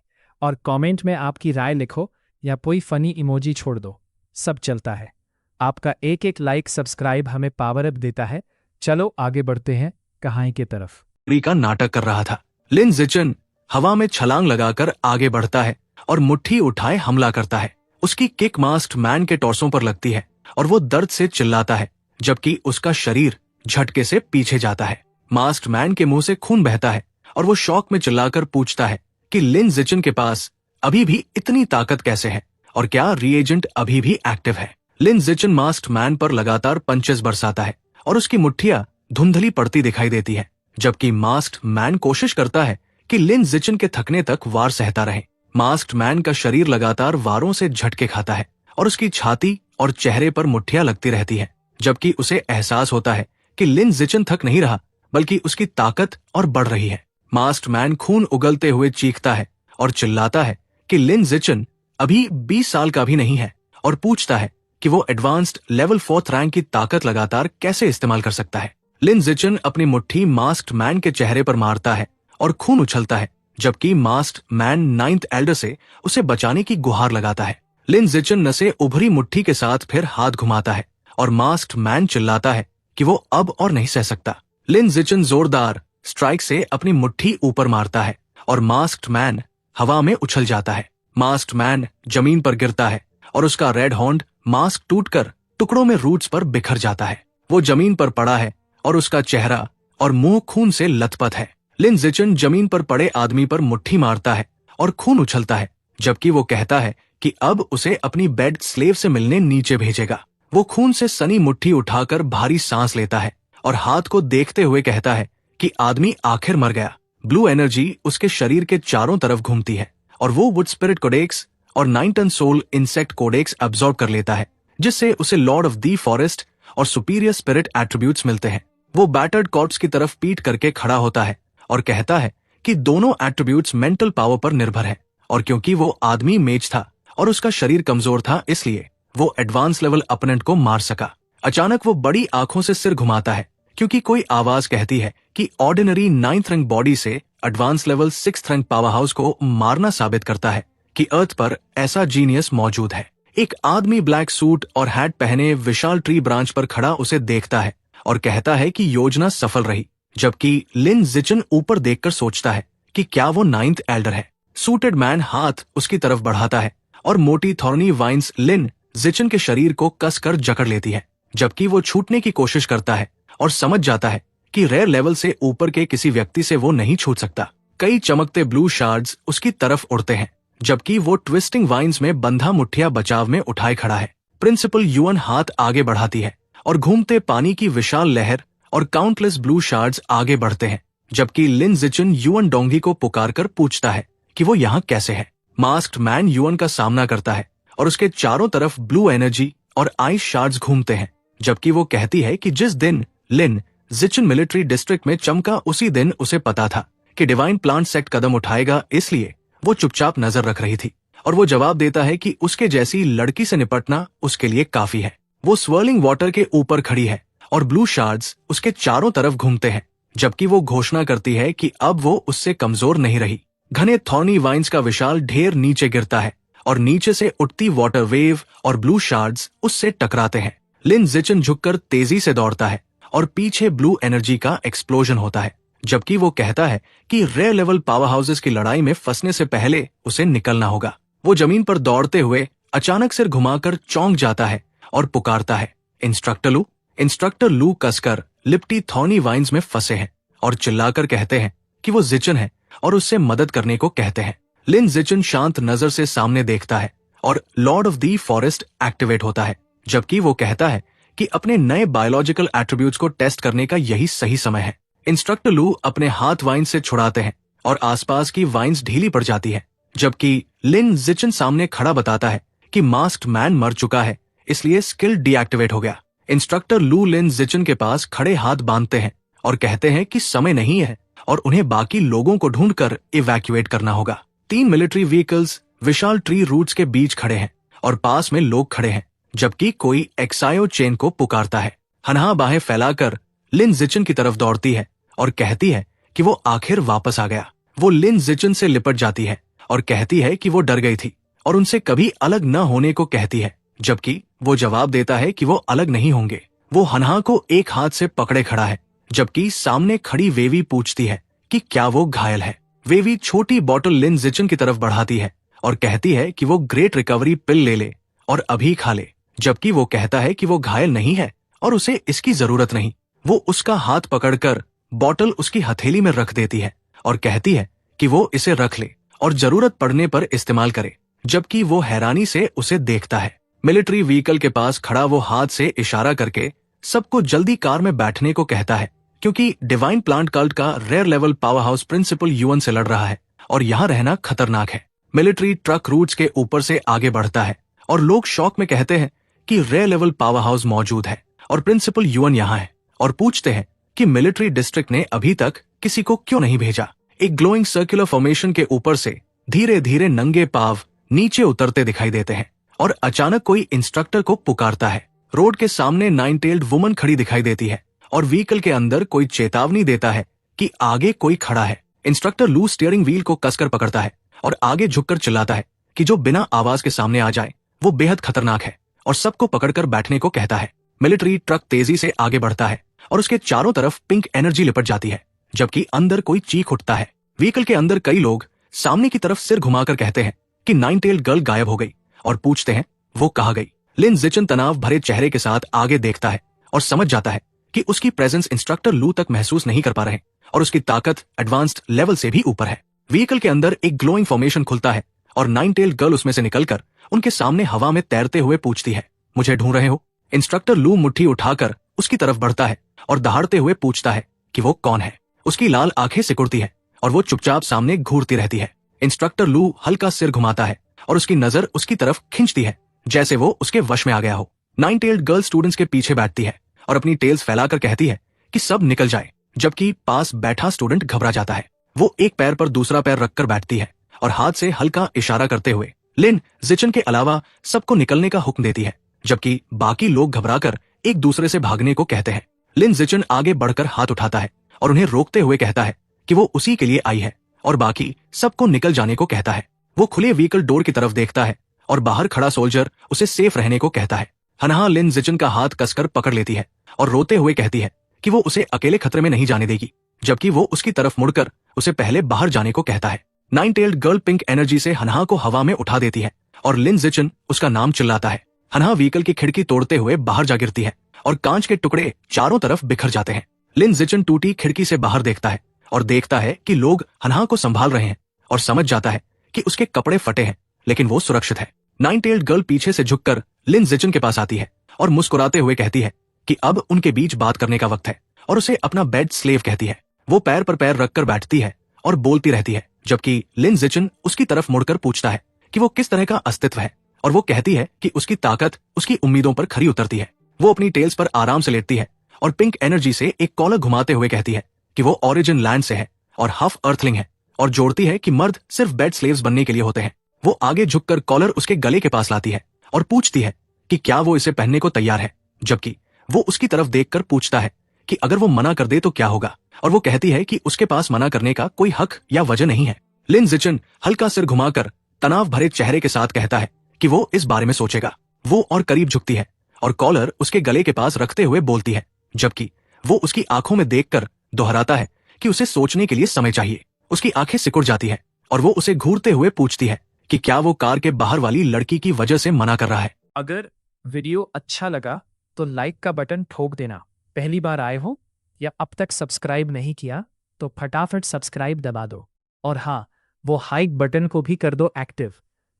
Speaker 2: और कमेंट में आपकी राय लिखो या कोई फनी इमोजी छोड़ दो, सब चलता है। आपका एक एक लाइक सब्सक्राइब हमें पावर अप देता है। चलो आगे बढ़ते हैं कहानी की तरफ।
Speaker 1: का नाटक कर रहा था। लिन जिचिन हवा में छलांग लगाकर आगे बढ़ता है और मुट्ठी उठाए हमला करता है। उसकी किक मास्क्ड मैन के टॉर्सों पर लगती है और वो दर्द से चिल्लाता है, जबकि उसका शरीर झटके से पीछे जाता है। मास्क्ड मैन के मुंह से खून बहता है और वो शौक में चिल्लाकर पूछता है कि लिन जिचिन के पास अभी भी इतनी ताकत कैसे है और क्या रिएजेंट अभी भी एक्टिव है। लिन जिचिन मास्क्ड मैन पर लगातार पंचेस बरसाता है और उसकी मुट्ठियां धुंधली पड़ती दिखाई देती है, जबकि मास्क्ड मैन कोशिश करता है कि लिन जिचिन के थकने तक वार सहता रहे। मास्क्ड मैन का शरीर लगातार वारों से झटके खाता है और उसकी छाती और चेहरे पर मुट्ठियां लगती रहती हैं, जबकि उसे एहसास होता है कि लिन जिचिन थक नहीं रहा, बल्कि उसकी ताकत और बढ़ रही है। मास्क्ड मैन खून उगलते हुए चीखता है और चिल्लाता है कि लिन जिचिन अभी 20 साल का भी नहीं है और पूछता है कि वो एडवांस्ड लेवल 4th रैंक की ताकत लगातार कैसे इस्तेमाल कर सकता है। लिन जिचिन अपनी मुट्ठी मास्क्ड मैन के चेहरे पर मारता है और खून उछलता है, जबकि मास्क्ड मैन 9th एल्डर से उसे बचाने की गुहार लगाता है। लिन जिचिन नसे उभरी मुट्ठी के साथ फिर हाथ घुमाता है और मास्क्ड मैन चिल्लाता है कि वो अब और नहीं सह सकता। लिन जिचिन जोरदार स्ट्राइक से अपनी मुट्ठी ऊपर मारता है और मास्क्ड मैन हवा में उछल जाता है। मास्क्ड मैन जमीन पर गिरता है और उसका रेड हॉर्न मास्क टूटकर टुकड़ों में रूट्स पर बिखर जाता है। वो जमीन पर पड़ा है और उसका चेहरा और मुंह खून से लथपथ है। लिन जिचिन जमीन पर पड़े आदमी पर मुट्ठी मारता है और खून उछलता है, जबकि वो कहता है कि अब उसे अपनी बेड स्लेव से मिलने नीचे भेजेगा। वो खून से सनी मुट्ठी उठाकर भारी सांस लेता है और हाथ को देखते हुए कहता है कि आदमी आखिर मर गया। ब्लू एनर्जी उसके शरीर के चारों तरफ घूमती है और वो वुड स्पिरिट कोडेक्स और 9 ton soul insect codex absorb कर लेता है, जिससे उसे लॉर्ड ऑफ दी फॉरेस्ट और सुपीरियर स्पिरिट एट्रीब्यूट्स मिलते हैं। वो बैटर्ड कॉर्प्स की तरफ पीठ करके खड़ा होता है और कहता है कि दोनों एट्रीब्यूट्स मेंटल पावर पर निर्भर है, और क्योंकि वो आदमी मेज था और उसका शरीर कमजोर था, इसलिए वो एडवांस लेवल अपोनेंट को मार सका। अचानक वो बड़ी आंखों से सिर घुमाता है क्योंकि कोई आवाज कहती है कि ऑर्डिनरी 9th रैंक बॉडी से advance level 6th rank power house को मारना साबित करता है कि अर्थ पर ऐसा जीनियस मौजूद है। एक आदमी ब्लैक सूट और हैट पहने विशाल ट्री ब्रांच पर खड़ा उसे देखता है और कहता है कि योजना सफल रही, जबकि लिन जिचिन ऊपर देखकर सोचता है कि क्या वो 9th एल्डर है। सूटेड मैन हाथ उसकी तरफ बढ़ाता है और मोटी थॉर्नी वाइन्स लिन जिचिन के शरीर को कसकर जकड़ लेती है, जबकि वो छूटने की कोशिश करता है और समझ जाता है कि रेयर लेवल से ऊपर के किसी व्यक्ति से वो नहीं छूट सकता। कई चमकते ब्लू शार्ड्स उसकी तरफ उड़ते हैं, जबकि वो ट्विस्टिंग वाइन्स में बंधा मुठ्ठिया बचाव में उठाए खड़ा है। प्रिंसिपल युअन हाथ आगे बढ़ाती है और घूमते पानी की विशाल लहर और काउंटलेस ब्लू शार्ड्स आगे बढ़ते हैं, जबकि लिन जिचिन युअन डोंगी को पुकारकर पूछता है कि वो यहाँ कैसे है। मास्क्ड मैन युअन का सामना करता है और उसके चारों तरफ ब्लू एनर्जी और आइस शार्ड्स घूमते हैं, जबकि वो कहती है कि जिस दिन लिन जिचिन मिलिट्री डिस्ट्रिक्ट में चमका, उसी दिन उसे पता था कि डिवाइन प्लांट सेक्ट कदम उठाएगा, इसलिए वो चुपचाप नजर रख रही थी। और वो जवाब देता है कि उसके जैसी लड़की से निपटना उसके लिए काफी है। वो स्वर्लिंग वाटर के ऊपर खड़ी है और ब्लू शार्ड्स उसके चारों तरफ घूमते हैं, जबकि वो घोषणा करती है कि अब वो उससे कमजोर नहीं रही। घने थॉर्नी वाइन्स का विशाल ढेर नीचे गिरता है और नीचे से उठती वाटर वेव और ब्लू शार्ड्स उससे टकराते हैं। लिन जिचिन झुककर तेजी से दौड़ता है और पीछे ब्लू एनर्जी का एक्सप्लोजन होता है, जबकि वो कहता है कि रेयर लेवल पावर हाउसेस की लड़ाई में फंसने से पहले उसे निकलना होगा। वो जमीन पर दौड़ते हुए अचानक सिर घुमाकर चौंक जाता है और पुकारता है, इंस्ट्रक्टर लू। इंस्ट्रक्टर लू कसकर लिपटी थॉर्नी वाइन्स में फंसे हैं और चिल्लाकर कहते हैं कि वो जिचिन है और उससे मदद करने को कहते हैं। लिन जिचिन शांत नजर से सामने देखता है और Lord of the forest activate होता है, जबकि वो कहता है कि अपने नए बायोलॉजिकल एट्रीब्यूट्स को टेस्ट करने का यही सही समय है। इंस्ट्रक्टर लू अपने हाथ वाइन से छुड़ाते हैं और आसपास की वाइन्स ढीली पड़ जाती है, जबकि लिन जिचन सामने खड़ा बताता है कि मास्क्ड मैन मर चुका है, इसलिए स्किल डीएक्टिवेट हो गया। इंस्ट्रक्टर लू लिन जिचन के पास खड़े हाथ बांधते हैं और कहते हैं कि समय नहीं है और उन्हें बाकी लोगों को ढूंढकर इवैक्यूएट करना होगा। 3 मिलिट्री व्हीकल्स विशाल ट्री रूट्स के बीच खड़े हैं और पास में लोग खड़े हैं, जबकि कोई एक्सायो चेन को पुकारता है। हनहा बाहें फैलाकर लिन जिचन की तरफ दौड़ती है और कहती है कि वो आखिर वापस आ गया। वो लिन जिचन से लिपट जाती है और कहती है कि वो डर गई थी और उनसे कभी अलग न होने को कहती है, जबकि वो जवाब देता है कि वो अलग नहीं होंगे। वो हनहा को एक हाथ से पकड़े खड़ा है, जबकि सामने खड़ी वेवी पूछती है कि क्या वो घायल है। वेवी छोटी बॉटल लिन जिचन की तरफ बढ़ाती है और कहती है कि वो ग्रेट रिकवरी पिल ले ले और अभी खा ले, जबकि वो कहता है कि वो घायल नहीं है और उसे इसकी जरूरत नहीं। वो उसका हाथ पकड़कर बॉटल उसकी हथेली में रख देती है और कहती है कि वो इसे रख ले और जरूरत पड़ने पर इस्तेमाल करे, जबकि वो हैरानी से उसे देखता है। मिलिट्री व्हीकल के पास खड़ा वो हाथ से इशारा करके सबको जल्दी कार में बैठने को कहता है, क्योंकि डिवाइन प्लांट कल्ट का rare level power house principal Yuan से लड़ रहा है और यहाँ रहना खतरनाक है। मिलिट्री ट्रक रूट्स के ऊपर से आगे बढ़ता है और लोग शौक में कहते हैं कि रेयर लेवल पावर हाउस मौजूद है और प्रिंसिपल यूएन यहाँ है, और पूछते हैं कि मिलिट्री डिस्ट्रिक्ट ने अभी तक किसी को क्यों नहीं भेजा। एक ग्लोइंग सर्कुलर फॉर्मेशन के ऊपर से धीरे धीरे नंगे पाव नीचे उतरते दिखाई देते हैं और अचानक कोई इंस्ट्रक्टर को पुकारता है। रोड के सामने 9 टेल्ड वुमन खड़ी दिखाई देती है और व्हीकल के अंदर कोई चेतावनी देता है कि आगे कोई खड़ा है। इंस्ट्रक्टर लू स्टीयरिंग व्हील को कसकर पकड़ता है और आगे झुककर चिल्लाता है कि जो बिना आवाज के सामने आ जाए वो बेहद खतरनाक है, और सबको पकड़कर बैठने को कहता है। मिलिट्री ट्रक तेजी से आगे बढ़ता है और उसके चारों तरफ पिंक एनर्जी लिपट जाती है, जबकि अंदर कोई चीख उठता है। व्हीकल के अंदर कई लोग सामने की तरफ सिर घुमाकर कहते हैं कि 9 टेल्ड गर्ल गायब हो गई और पूछते हैं वो कहाँ गई। लिन जिचन तनाव भरे चेहरे के साथ आगे देखता है और समझ जाता है कि उसकी प्रेजेंस इंस्ट्रक्टर लू तक महसूस नहीं कर पा रहे और उसकी ताकत एडवांस्ड लेवल से भी ऊपर है। व्हीकल के अंदर एक ग्लोइंग फॉर्मेशन खुलता है और 9 टेल्ड गर्ल उसमें से निकलकर उनके सामने हवा में तैरते हुए पूछती है, मुझे ढूंढ रहे हो? इंस्ट्रक्टर लू मुट्ठी उठाकर उसकी तरफ बढ़ता है और दहाड़ते हुए पूछता है कि वो कौन है। उसकी लाल आंखें सिकुड़ती है और वो चुपचाप सामने घूरती रहती है। इंस्ट्रक्टर लू हल्का सिर घुमाता है और उसकी नजर उसकी तरफ खींचती है, जैसे वो उसके वश में आ गया हो। 9 टेल्ड गर्ल स्टूडेंट्स के पीछे बैठती है और अपनी टेल्स फैलाकर कहती है कि सब निकल जाए, जबकि पास बैठा स्टूडेंट घबरा जाता है। वो एक पैर पर दूसरा पैर रखकर बैठती है और हाथ से हल्का इशारा करते हुए लिन जिचन के अलावा सबको निकलने का हुक्म देती है, जबकि बाकी लोग घबराकर एक दूसरे से भागने को कहते हैं। लिन जिचन आगे बढ़कर हाथ उठाता है और उन्हें रोकते हुए कहता है कि वो उसी के लिए आई है और बाकी सबको निकल जाने को कहता है। वो खुले व्हीकल डोर की तरफ देखता है और बाहर खड़ा सोल्जर उसे सेफ रहने को कहता है। हनहा लिन जिचन का हाथ कसकर पकड़ लेती है और रोते हुए कहती है कि वो उसे अकेले खतरे में नहीं जाने देगी, जबकि वो उसकी तरफ मुड़कर उसे पहले बाहर जाने को कहता है। 9 टेल्ड गर्ल पिंक एनर्जी से हनहा को हवा में उठा देती है और लिन जिचन उसका नाम चिल्लाता है। हनहा व्हीकल की खिड़की तोड़ते हुए बाहर जा गिरती है और कांच के टुकड़े चारों तरफ बिखर जाते हैं। लिन जिचन टूटी खिड़की से बाहर देखता है और देखता है कि लोग हनहा को संभाल रहे हैं और समझ जाता है कि उसके कपड़े फटे हैं, लेकिन वो सुरक्षित है। 9 टेल्ड गर्ल पीछे से झुककर लिन जिचन के पास आती है और मुस्कुराते हुए कहती है कि अब उनके बीच बात करने का वक्त है और उसे अपना बेड स्लेव कहती है। वो पैर पर पैर रखकर बैठती है और बोलती रहती है, जबकि लिन जिचन उसकी तरफ मुड़कर पूछता है कि वो किस तरह का अस्तित्व है, और वो कहती है कि उसकी ताकत उसकी उम्मीदों पर खरी उतरती है। वो अपनी टेल्स पर आराम से लेटती है और पिंक एनर्जी से एक कॉलर घुमाते हुए कहती है कि वो ओरिजिन लैंड से है और हाफ अर्थलिंग है, और जोड़ती है कि मर्द सिर्फ बेड स्लेव्स बनने के लिए होते हैं। वो आगे झुककर कॉलर उसके गले के पास लाती है और पूछती है कि क्या वो इसे पहनने को तैयार है, जबकि वो उसकी तरफ देखकर पूछता है कि अगर वो मना कर दे तो क्या होगा, और वो कहती है कि उसके पास मना करने का कोई हक या वजह नहीं है। लिन जिचन हल्का सिर घुमाकर तनाव भरे चेहरे के साथ कहता है कि वो इस बारे में सोचेगा। वो और करीब झुकती है और कॉलर उसके गले के पास रखते हुए बोलती है, जबकि वो उसकी आंखों में देखकर दोहराता है कि उसे सोचने के लिए समय चाहिए। उसकी आंखें सिकुड़ जाती है और वो उसे घूरते हुए पूछती है कि क्या वो कार के बाहर वाली लड़की की वजह से मना कर रहा है।
Speaker 2: अगर वीडियो अच्छा लगा तो लाइक का बटन ठोक देना। पहली बार आए हो या अब तक सब्सक्राइब नहीं किया तो फटाफट सब्सक्राइब दबा दो, और हाँ, वो हाइक बटन को भी कर दो एक्टिव,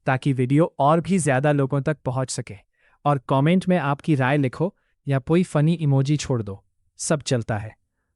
Speaker 2: ताकि वीडियो और भी ज़्यादा लोगों तक पहुंच सके। और कमेंट में आपकी राय लिखो या कोई फनी इमोजी छोड़ दो, सब चलता है।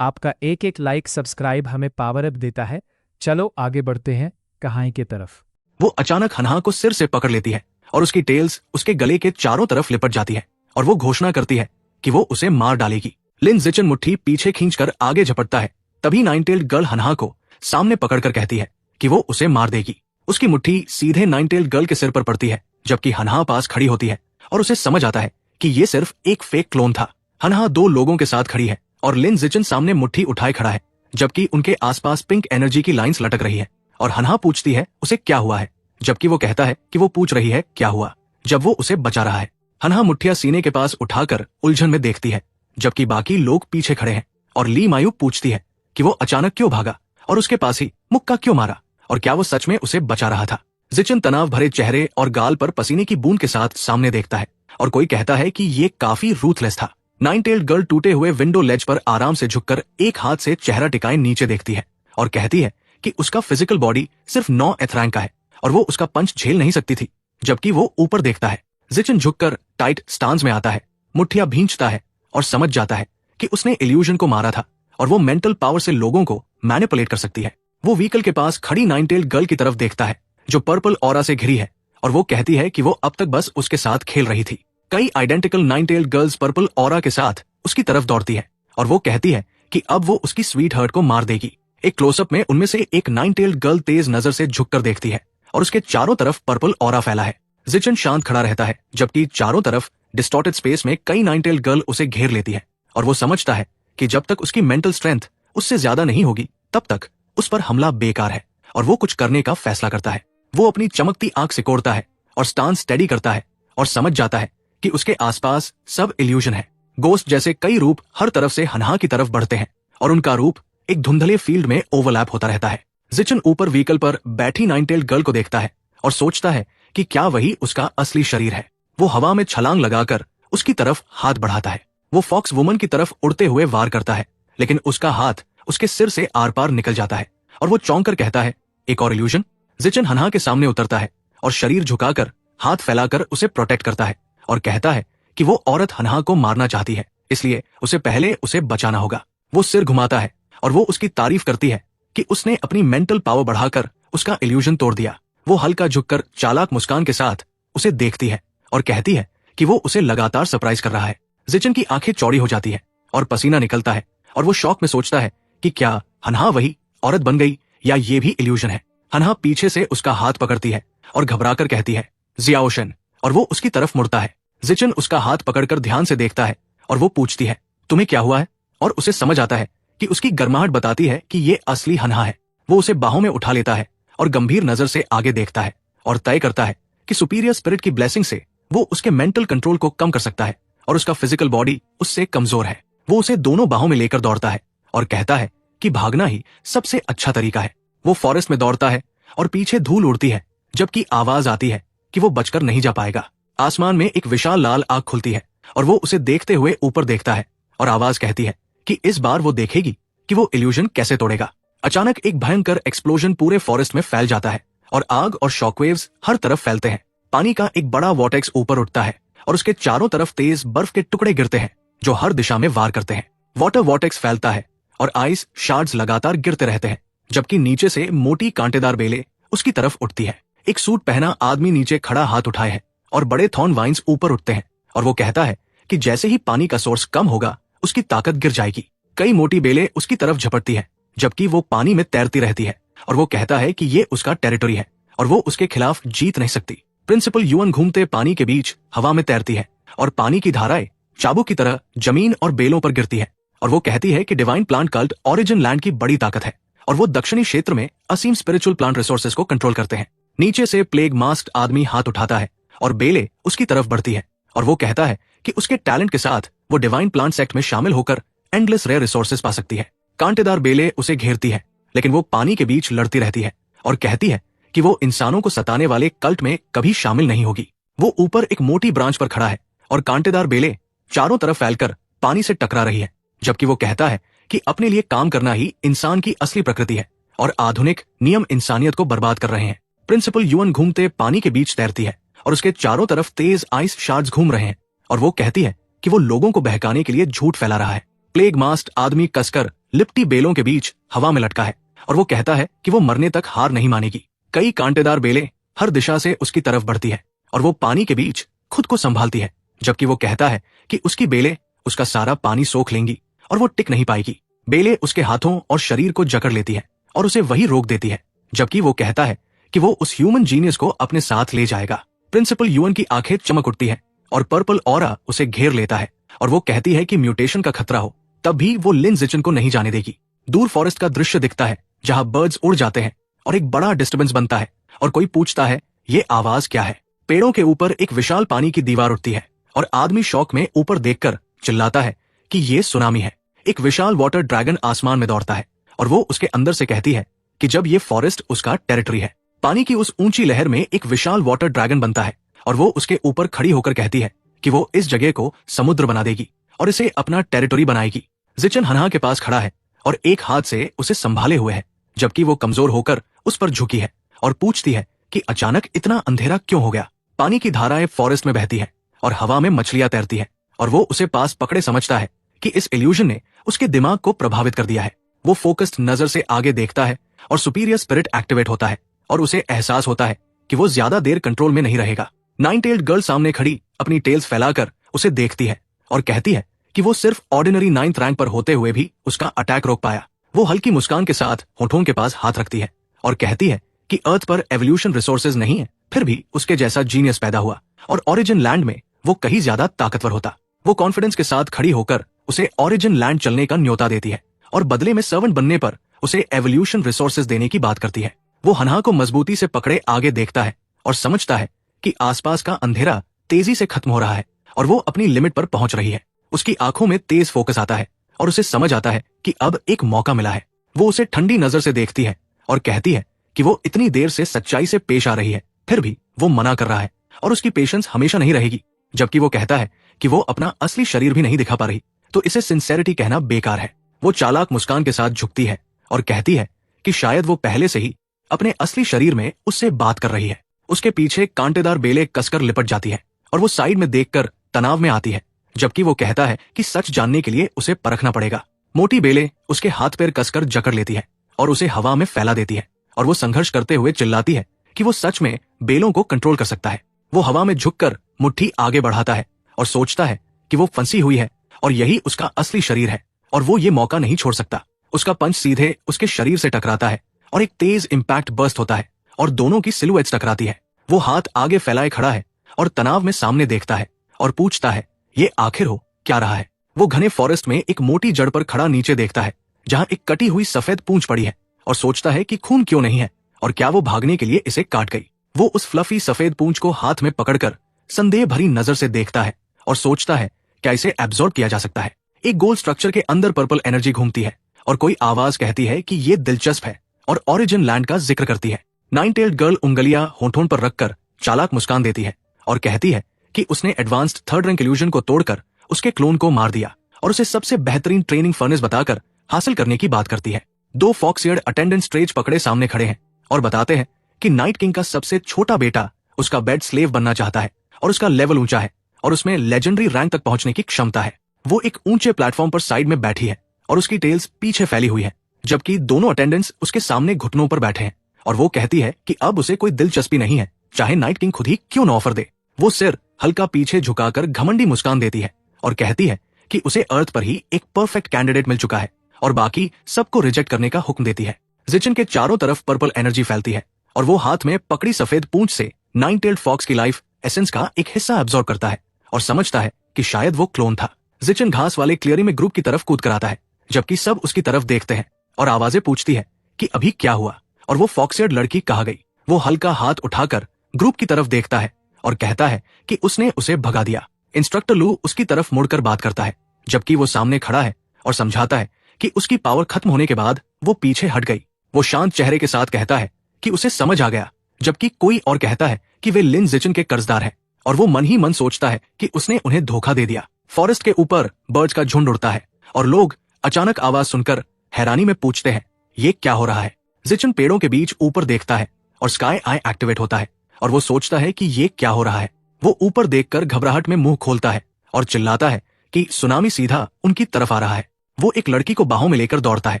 Speaker 2: आपका एक एक लाइक सब्सक्राइब हमें पावर अप देता है। चलो आगे बढ़ते हैं कहानी की तरफ।
Speaker 1: वो अचानक हनहा को सिर से पकड़ लेती है और उसकी टेल्स उसके गले के चारों तरफ लिपट जाती है और वो घोषणा करती है कि वो उसे मार डालेगी। लिन जिचन मुट्ठी पीछे खींचकर आगे झपटता है। तभी नाइन टेल्ड गर्ल हनहा को सामने पकड़कर कहती है कि वो उसे मार देगी। उसकी मुट्ठी सीधे नाइन टेल्ड गर्ल के सिर पर पड़ती है, जबकि हनहा पास खड़ी होती है और उसे समझ आता है कि ये सिर्फ एक फेक क्लोन था। हनहा दो लोगों के साथ खड़ी है और लिन जिचन सामने मुट्ठी उठाए खड़ा है, जबकि उनके आसपास पिंक एनर्जी की लाइंस लटक रही है। और हनहा पूछती है उसे क्या हुआ है, जबकि वो कहता है कि वो पूछ रही है क्या हुआ जब वो उसे बचा रहा है। हनहा मुट्ठियां सीने के पास उठाकर उलझन में देखती है, जबकि बाकी लोग पीछे खड़े हैं। और ली मायू पूछती है कि वो अचानक क्यों भागा और उसके पास ही मुक्का क्यों मारा, और क्या वो सच में उसे बचा रहा था। जिचन तनाव भरे चेहरे और गाल पर पसीने की बूंद के साथ सामने देखता है और कोई कहता है कि ये काफी रूथलेस था। नाइन टेल्ड गर्ल टूटे हुए विंडो लेज पर आराम से झुककर एक हाथ से चेहरा टिकाए नीचे देखती है और कहती है कि उसका फिजिकल बॉडी सिर्फ 9 एथ का है और वो उसका पंच झेल नहीं सकती थी, जबकि वो ऊपर देखता है। जिचन झुककर टाइट स्टांस में आता है, मुट्ठियां भींचता है और समझ जाता है कि उसने इल्यूजन को मारा था और वो मेंटल पावर से लोगों को मैनिपुलेट कर सकती है। वो व्हीकल के पास खड़ी नाइन टेल्ड गर्ल की तरफ देखता है जो पर्पल ऑरा से घिरी है और वो कहती है कि वो अब तक बस उसके साथ खेल रही थी। कई identical nine tailed girls purple aura के साथ उसकी तरफ दौड़ती है और वो कहती है कि अब वो उसकी स्वीट हर्ट को मार देगी। एक क्लोजअप में उनमें से एक नाइन टेल्ड गर्ल तेज नजर से झुककर देखती है और उसके चारों तरफ पर्पल ऑरा फैला है। जिचन शांत खड़ा रहता है, जबकि चारों तरफ डिस्टॉर्टेड स्पेस में कई नाइन टेल्ड गर्ल उसे घेर लेती है और वो समझता है कि जब तक उसकी मेंटल स्ट्रेंथ उससे ज्यादा नहीं होगी तब तक उस पर हमला बेकार है और वो कुछ करने का फैसला करता है। वो अपनी चमकती आंख सिकोड़ता है और स्टांस स्टेडी करता है और समझ जाता है कि उसके आसपास सब इल्यूजन है। गोस्ट जैसे कई रूप हर तरफ से हनहा की तरफ बढ़ते हैं और उनका रूप एक धुंधले फील्ड में ओवरलैप होता रहता है। जिचन ऊपर व्हीकल पर बैठी नाइन टेल्ड गर्ल को देखता है और सोचता है कि क्या वही उसका असली शरीर है। वो हवा में छलांग लगाकर उसकी तरफ हाथ बढ़ाता है। वो फॉक्स वुमन की तरफ उड़ते हुए वार करता है, लेकिन उसका हाथ उसके सिर से आर पार निकल जाता है और वो चौंक कर कहता है एक और इल्यूजन। जिचन हनहा के सामने उतरता है और शरीर झुकाकर हाथ फैलाकर उसे प्रोटेक्ट करता है और कहता है कि वो औरत हनहा को मारना चाहती है, इसलिए उसे पहले उसे बचाना होगा। वो सिर घुमाता है और वो उसकी तारीफ करती है कि उसने अपनी मेंटल पावर बढ़ाकर उसका इल्यूजन तोड़ दिया। वो हल्का झुककर चालाक मुस्कान के साथ उसे देखती है और कहती है कि वो उसे लगातार सरप्राइज कर रहा है। जिचन की आंखें चौड़ी हो जाती है और पसीना निकलता है और वो शौक में सोचता है कि क्या हनहा वही औरत बन गई या ये भी इल्यूजन है। हनहा पीछे से उसका हाथ पकड़ती है और घबराकर कहती है जियाओशन, और वो उसकी तरफ मुड़ता है। जिचन उसका हाथ पकड़कर ध्यान से देखता है और वो पूछती है तुम्हें क्या हुआ है, और उसे समझ आता है कि उसकी गर्माहट बताती है कि ये असली हनहा है। वो उसे बाहों में उठा लेता है और गंभीर नजर से आगे देखता है और तय करता है कि सुपीरियर स्पिरिट की ब्लेसिंग से वो उसके मेंटल कंट्रोल को कम कर सकता है और उसका फिजिकल बॉडी उससे कमजोर है। वो उसे दोनों बाहों में लेकर दौड़ता है और कहता है कि भागना ही सबसे अच्छा तरीका है। वो फॉरेस्ट में दौड़ता है और पीछे धूल उड़ती है, जबकि आवाज आती है कि वो बचकर नहीं जा पाएगा। आसमान में एक विशाल लाल आग खुलती है और वो उसे देखते हुए ऊपर देखता है और आवाज कहती है कि इस बार वो देखेगी कि वो इल्यूजन कैसे तोड़ेगा। अचानक एक भयंकर एक्सप्लोजन पूरे फॉरेस्ट में फैल जाता है और आग और शॉकवेव्स हर तरफ फैलते हैं। पानी का एक बड़ा वॉर्टेक्स ऊपर उठता है और उसके चारों तरफ तेज बर्फ के टुकड़े गिरते हैं जो हर दिशा में वार करते हैं। वाटर वॉर्टेक्स फैलता है और आइस शार्ड्स लगातार गिरते रहते हैं, जबकि नीचे से मोटी कांटेदार बेलें उसकी तरफ उठती है। एक सूट पहना आदमी नीचे खड़ा हाथ उठाए है और बड़े थॉर्न वाइन्स ऊपर उठते हैं और वो कहता है कि जैसे ही पानी का सोर्स कम होगा उसकी ताकत गिर जाएगी। कई मोटी बेलें उसकी तरफ झपटती है, जबकि वो पानी में तैरती रहती है और वो कहता है कि ये उसका टेरिटरी है और वो उसके खिलाफ जीत नहीं सकती। प्रिंसिपल युअन घूमते पानी के बीच हवा में तैरती है और पानी की धाराएं चाबुक की तरह जमीन और बेलों पर गिरती है और वो कहती है कि divine plant cult origin land की बड़ी ताकत है और वो दक्षिणी क्षेत्र में असीम स्पिरिचुअल प्लांट रिसोर्सेज को कंट्रोल करते हैं। नीचे से प्लेग मास्क्ड आदमी हाथ उठाता है और बेले उसकी तरफ बढ़ती है और वो कहता है कि उसके टैलेंट के साथ वो डिवाइन प्लांट सेक्ट में शामिल होकर एंडलेस रेयर रिसोर्सेज पा सकती है। कांटेदार बेले उसे घेरती है, लेकिन वो पानी के बीच लड़ती रहती है और कहती है कि वो इंसानों को सताने वाले कल्ट में कभी शामिल नहीं होगी। वो ऊपर एक मोटी ब्रांच पर खड़ा है और कांटेदार बेले चारों तरफ फैलकर पानी से टकरा रही है, जबकि वो कहता है कि अपने लिए काम करना ही इंसान की असली प्रकृति है और आधुनिक नियम इंसानियत को बर्बाद कर रहे हैं। प्रिंसिपल युअन घूमते पानी के बीच तैरती है और उसके चारों तरफ तेज आइस शार्ड्स घूम रहे हैं और वो कहती है कि वो लोगों को बहकाने के लिए झूठ फैला रहा है। प्लेग मास्ट आदमी कसकर लिपटी बेलों के बीच हवा में लटका है और वो कहता है कि वो मरने तक हार नहीं मानेगी। कई कांटेदार बेलें हर दिशा से उसकी तरफ बढ़ती है और वो पानी के बीच खुद को संभालती है, जबकि वो कहता है कि उसकी बेलें उसका सारा पानी सोख लेंगी और वो टिक नहीं पाएगी। बेलें उसके हाथों और शरीर को जकड़ लेती है और उसे वही रोक देती है, जबकि वो कहता है कि वो उस ह्यूमन जीनियस को अपने साथ ले जाएगा। प्रिंसिपल यूएन की आंखें चमक उठती है और पर्पल ऑरा उसे घेर लेता है और वो कहती है कि म्यूटेशन का खतरा हो तब भी वो लिन जिचन को नहीं जाने देगी। दूर फॉरेस्ट का दृश्य दिखता है जहां बर्ड्स उड़ जाते हैं और एक बड़ा डिस्टर्बेंस बनता है और कोई पूछता है ये आवाज क्या है। पेड़ों के ऊपर एक विशाल पानी की दीवार उठती है और आदमी शौक में ऊपर देखकर चिल्लाता है कि ये सुनामी है। एक विशाल वाटर ड्रैगन आसमान में दौड़ता है और वो उसके अंदर से कहती है कि जब ये फॉरेस्ट उसका टेरिटरी है। पानी की उस ऊंची लहर में एक विशाल वाटर ड्रैगन बनता है और वो उसके ऊपर खड़ी होकर कहती है कि वो इस जगह को समुद्र बना देगी और इसे अपना टेरिटरी बनाएगी। जिचन हनहा के पास खड़ा है और एक हाथ से उसे संभाले हुए है, जबकि वो कमजोर होकर उस पर झुकी है और पूछती है कि अचानक इतना अंधेरा क्यों हो गया। पानी की धाराएं फॉरेस्ट में बहती है और हवा में मछलियां तैरती है और वो उसे पास पकड़े समझता है कि इस इल्यूजन ने उसके दिमाग को प्रभावित कर दिया है। वो फोकस्ड नजर से आगे देखता है और सुपीरियर स्पिरिट एक्टिवेट होता है और उसे एहसास होता है कि वो ज्यादा देर कंट्रोल में नहीं रहेगा। नाइन टेल्ड गर्ल सामने खड़ी अपनी टेल्स फैलाकर उसे देखती है और कहती है कि वो सिर्फ ऑर्डिनरी 9th रैंक पर होते हुए भी उसका अटैक रोक पाया। वो हल्की मुस्कान के साथ होठों के पास हाथ रखती है और कहती है कि अर्थ पर एवोल्यूशन रिसोर्सेज नहीं है, फिर भी उसके जैसा जीनियस पैदा हुआ और ओरिजिन लैंड में वो कहीं ज्यादा ताकतवर होता। वो कॉन्फिडेंस के साथ खड़ी होकर उसे ओरिजिन लैंड चलने का न्योता देती है और बदले में सर्वेंट बनने पर उसे एवोल्यूशन रिसोर्सेज देने की बात करती है। वो हनहा को मजबूती से पकड़े आगे देखता है और समझता है कि आसपास का अंधेरा तेजी से खत्म हो रहा है और वो अपनी लिमिट पर पहुंच रही है। उसकी आंखों में तेज फोकस आता है और उसे समझ आता है कि अब एक मौका मिला है। वो उसे ठंडी नजर से देखती है और कहती है कि वो इतनी देर से सच्चाई से पेश आ रही है, फिर भी वो मना कर रहा है और उसकी पेशेंस हमेशा नहीं रहेगी। जबकि वो कहता है कि वो अपना असली शरीर भी नहीं दिखा पा रही, तो इसे सिंसेरिटी कहना बेकार है। वो चालाक मुस्कान के साथ झुकती है और कहती है कि शायद वो पहले से ही अपने असली शरीर में उससे बात कर रही है। उसके पीछे कांटेदार बेले कसकर लिपट जाती है और वो साइड में देखकर तनाव में आती है, जबकि वो कहता है कि सच जानने के लिए उसे परखना पड़ेगा। मोटी बेले उसके हाथ पैर कसकर जकड़ लेती है और उसे हवा में फैला देती है और वो संघर्ष करते हुए चिल्लाती है कि वो सच में बेलों को कंट्रोल कर सकता है। वो हवा में झुककर मुट्ठी आगे बढ़ाता है और सोचता है कि वो फंसी हुई है और यही उसका असली शरीर है और वो ये मौका नहीं छोड़ सकता। उसका पंच सीधे उसके शरीर से टकराता है और एक तेज इंपैक्ट बर्स्ट होता है और दोनों की सिलुएट्स टकराती है। वो हाथ आगे फैलाए खड़ा है और तनाव में सामने देखता है और पूछता है ये आखिर हो क्या रहा है। वो घने फॉरेस्ट में एक मोटी जड़ पर खड़ा नीचे देखता है जहां एक कटी हुई सफेद पूंछ पड़ी है और सोचता है कि खून क्यों नहीं है और क्या वो भागने के लिए इसे काट गई। वो उस फ्लफी सफेद पूंछ को हाथ में पकड़कर संदेह भरी नजर से देखता है और सोचता है क्या इसे एब्जॉर्ब किया जा सकता है। एक गोल स्ट्रक्चर के अंदर पर्पल एनर्जी घूमती है और कोई आवाज कहती है कि ये दिलचस्प है और ओरिजिन लैंड का जिक्र करती है। नाइन टेल्ड गर्ल उंगलियां होठों पर रखकर चालाक मुस्कान देती है और कहती है कि उसने एडवांस्ड 3rd रैंक इल्यूजन को तोड़कर उसके क्लोन को मार दिया और उसे सबसे बेहतरीन ट्रेनिंग फर्नेस बताकर हासिल करने की बात करती है। 2 फॉक्सईयर्ड अटेंडेंट स्ट्रेज पकड़े सामने खड़े हैं और बताते हैं कि नाइट किंग का सबसे छोटा बेटा उसका बेड स्लेव बनना चाहता है और उसका लेवल ऊंचा है और उसमें लेजेंडरी रैंक तक पहुंचने की क्षमता है। वो एक ऊंचे प्लेटफॉर्म पर साइड में बैठी है और उसकी टेल्स पीछे फैली हुई है, जबकि दोनों अटेंडेंट्स उसके सामने घुटनों पर बैठे हैं और वो कहती है कि अब उसे कोई दिलचस्पी नहीं है, चाहे नाइट किंग खुद ही क्यों न ऑफर दे। वो सिर हल्का पीछे झुकाकर घमंडी मुस्कान देती है और कहती है कि उसे अर्थ पर ही एक परफेक्ट कैंडिडेट मिल चुका है और बाकी सबको रिजेक्ट करने का हुक्म देती है। जिचन के चारों तरफ पर्पल एनर्जी फैलती है और वो हाथ में पकड़ी सफेद पूंछ से नाइन टेल्ड फॉक्स की लाइफ एसेंस का एक हिस्सा एब्जॉर्ब करता है और समझता है कि शायद वो क्लोन था। जिचन घास वाले क्लियरिंग में ग्रुप की तरफ कूद कर आता है, जबकि सब उसकी तरफ देखते हैं और आवाजें पूछती है कि अभी क्या हुआ और वो फॉक्सईयर्ड लड़की कहाँ गई। वो हल्का हाथ उठाकर ग्रुप की तरफ देखता है और कहता है कि उसने उसे भगा दिया। इंस्ट्रक्टर लू उसकी तरफ मुड़कर बात करता है, जबकि वो सामने खड़ा है और समझाता है कि उसकी पावर खत्म होने के बाद वो पीछे हट गई। वो शांत चेहरे के साथ कहता है कि उसे समझ आ गया, जबकि कोई और कहता है कि वे लिन जिचन के कर्जदार हैं और वो मन ही मन सोचता है कि उसने उन्हें धोखा दे दिया। फॉरेस्ट के ऊपर बर्ड्स का झुंड उड़ता है और लोग अचानक आवाज सुनकर हैरानी में पूछते हैं ये क्या हो रहा है। जिचन पेड़ों के बीच ऊपर देखता है और स्काई आई एक्टिवेट होता है और वो सोचता है कि ये क्या हो रहा है। वो ऊपर देखकर घबराहट में मुंह खोलता है और चिल्लाता है कि सुनामी सीधा उनकी तरफ आ रहा है। वो एक लड़की को बाहों में लेकर दौड़ता है,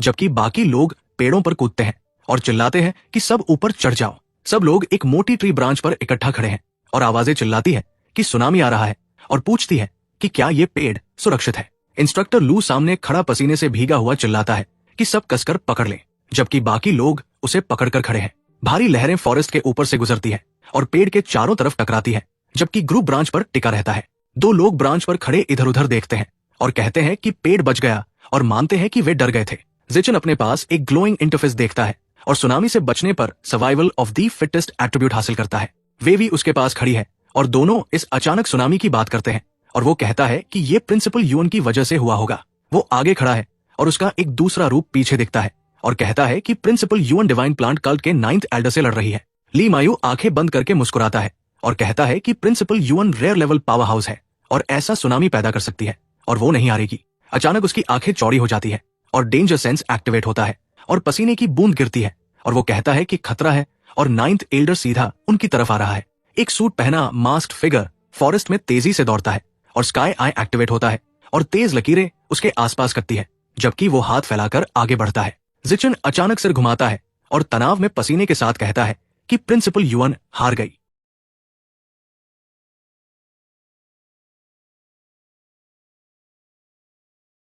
Speaker 1: जबकि बाकी लोग पेड़ों पर कूदते हैं और चिल्लाते हैं कि सब ऊपर चढ़ जाओ। सब लोग एक मोटी ट्री ब्रांच पर इकट्ठा खड़े हैं और आवाजें चिल्लाती है कि सुनामी आ रहा है और पूछती है कि क्या ये पेड़ सुरक्षित है। इंस्ट्रक्टर लू सामने खड़ा पसीने से भीगा हुआ चिल्लाता है कि सब कसकर पकड़ लें, जबकि बाकी लोग उसे पकड़कर खड़े हैं। भारी लहरें फॉरेस्ट के ऊपर से गुजरती है और पेड़ के चारों तरफ टकराती है, जबकि ग्रुप ब्रांच पर टिका रहता है। दो लोग ब्रांच पर खड़े इधर उधर देखते हैं और कहते हैं कि पेड़ बच गया और मानते हैं कि वे डर गए थे। जिचिन अपने पास एक ग्लोइंग इंटरफेस देखता है और सुनामी से बचने पर survival of the fittest attribute हासिल करता है। वे भी उसके पास खड़ी है और दोनों इस अचानक सुनामी की बात करते हैं और वो कहता है कि ये प्रिंसिपल यूएन की वजह से हुआ होगा। वो आगे खड़ा है और उसका एक दूसरा रूप पीछे दिखता है और कहता है कि principal Yuan divine plant cult के 9th एल्डर से लड़ रही है। ली मायू आंखें बंद करके मुस्कुराता है और कहता है कि principal Yuan rare level power house है और ऐसा सुनामी पैदा कर सकती है और वो नहीं हारेगी। अचानक उसकी आंखें चौड़ी हो जाती है और डेंजर सेंस एक्टिवेट होता है और पसीने की बूंद गिरती है और वो कहता है कि खतरा है और 9th एल्डर सीधा उनकी तरफ आ रहा है। एक सूट पहना मास्क्ड फिगर फॉरेस्ट में तेजी से दौड़ता है और स्काई आई एक्टिवेट होता है और तेज लकीरें उसके आसपास करती है, जबकि वो हाथ फैलाकर आगे बढ़ता है। जिचिन अचानक सिर घुमाता है और तनाव में पसीने के साथ कहता है कि प्रिंसिपल यूएन हार गई।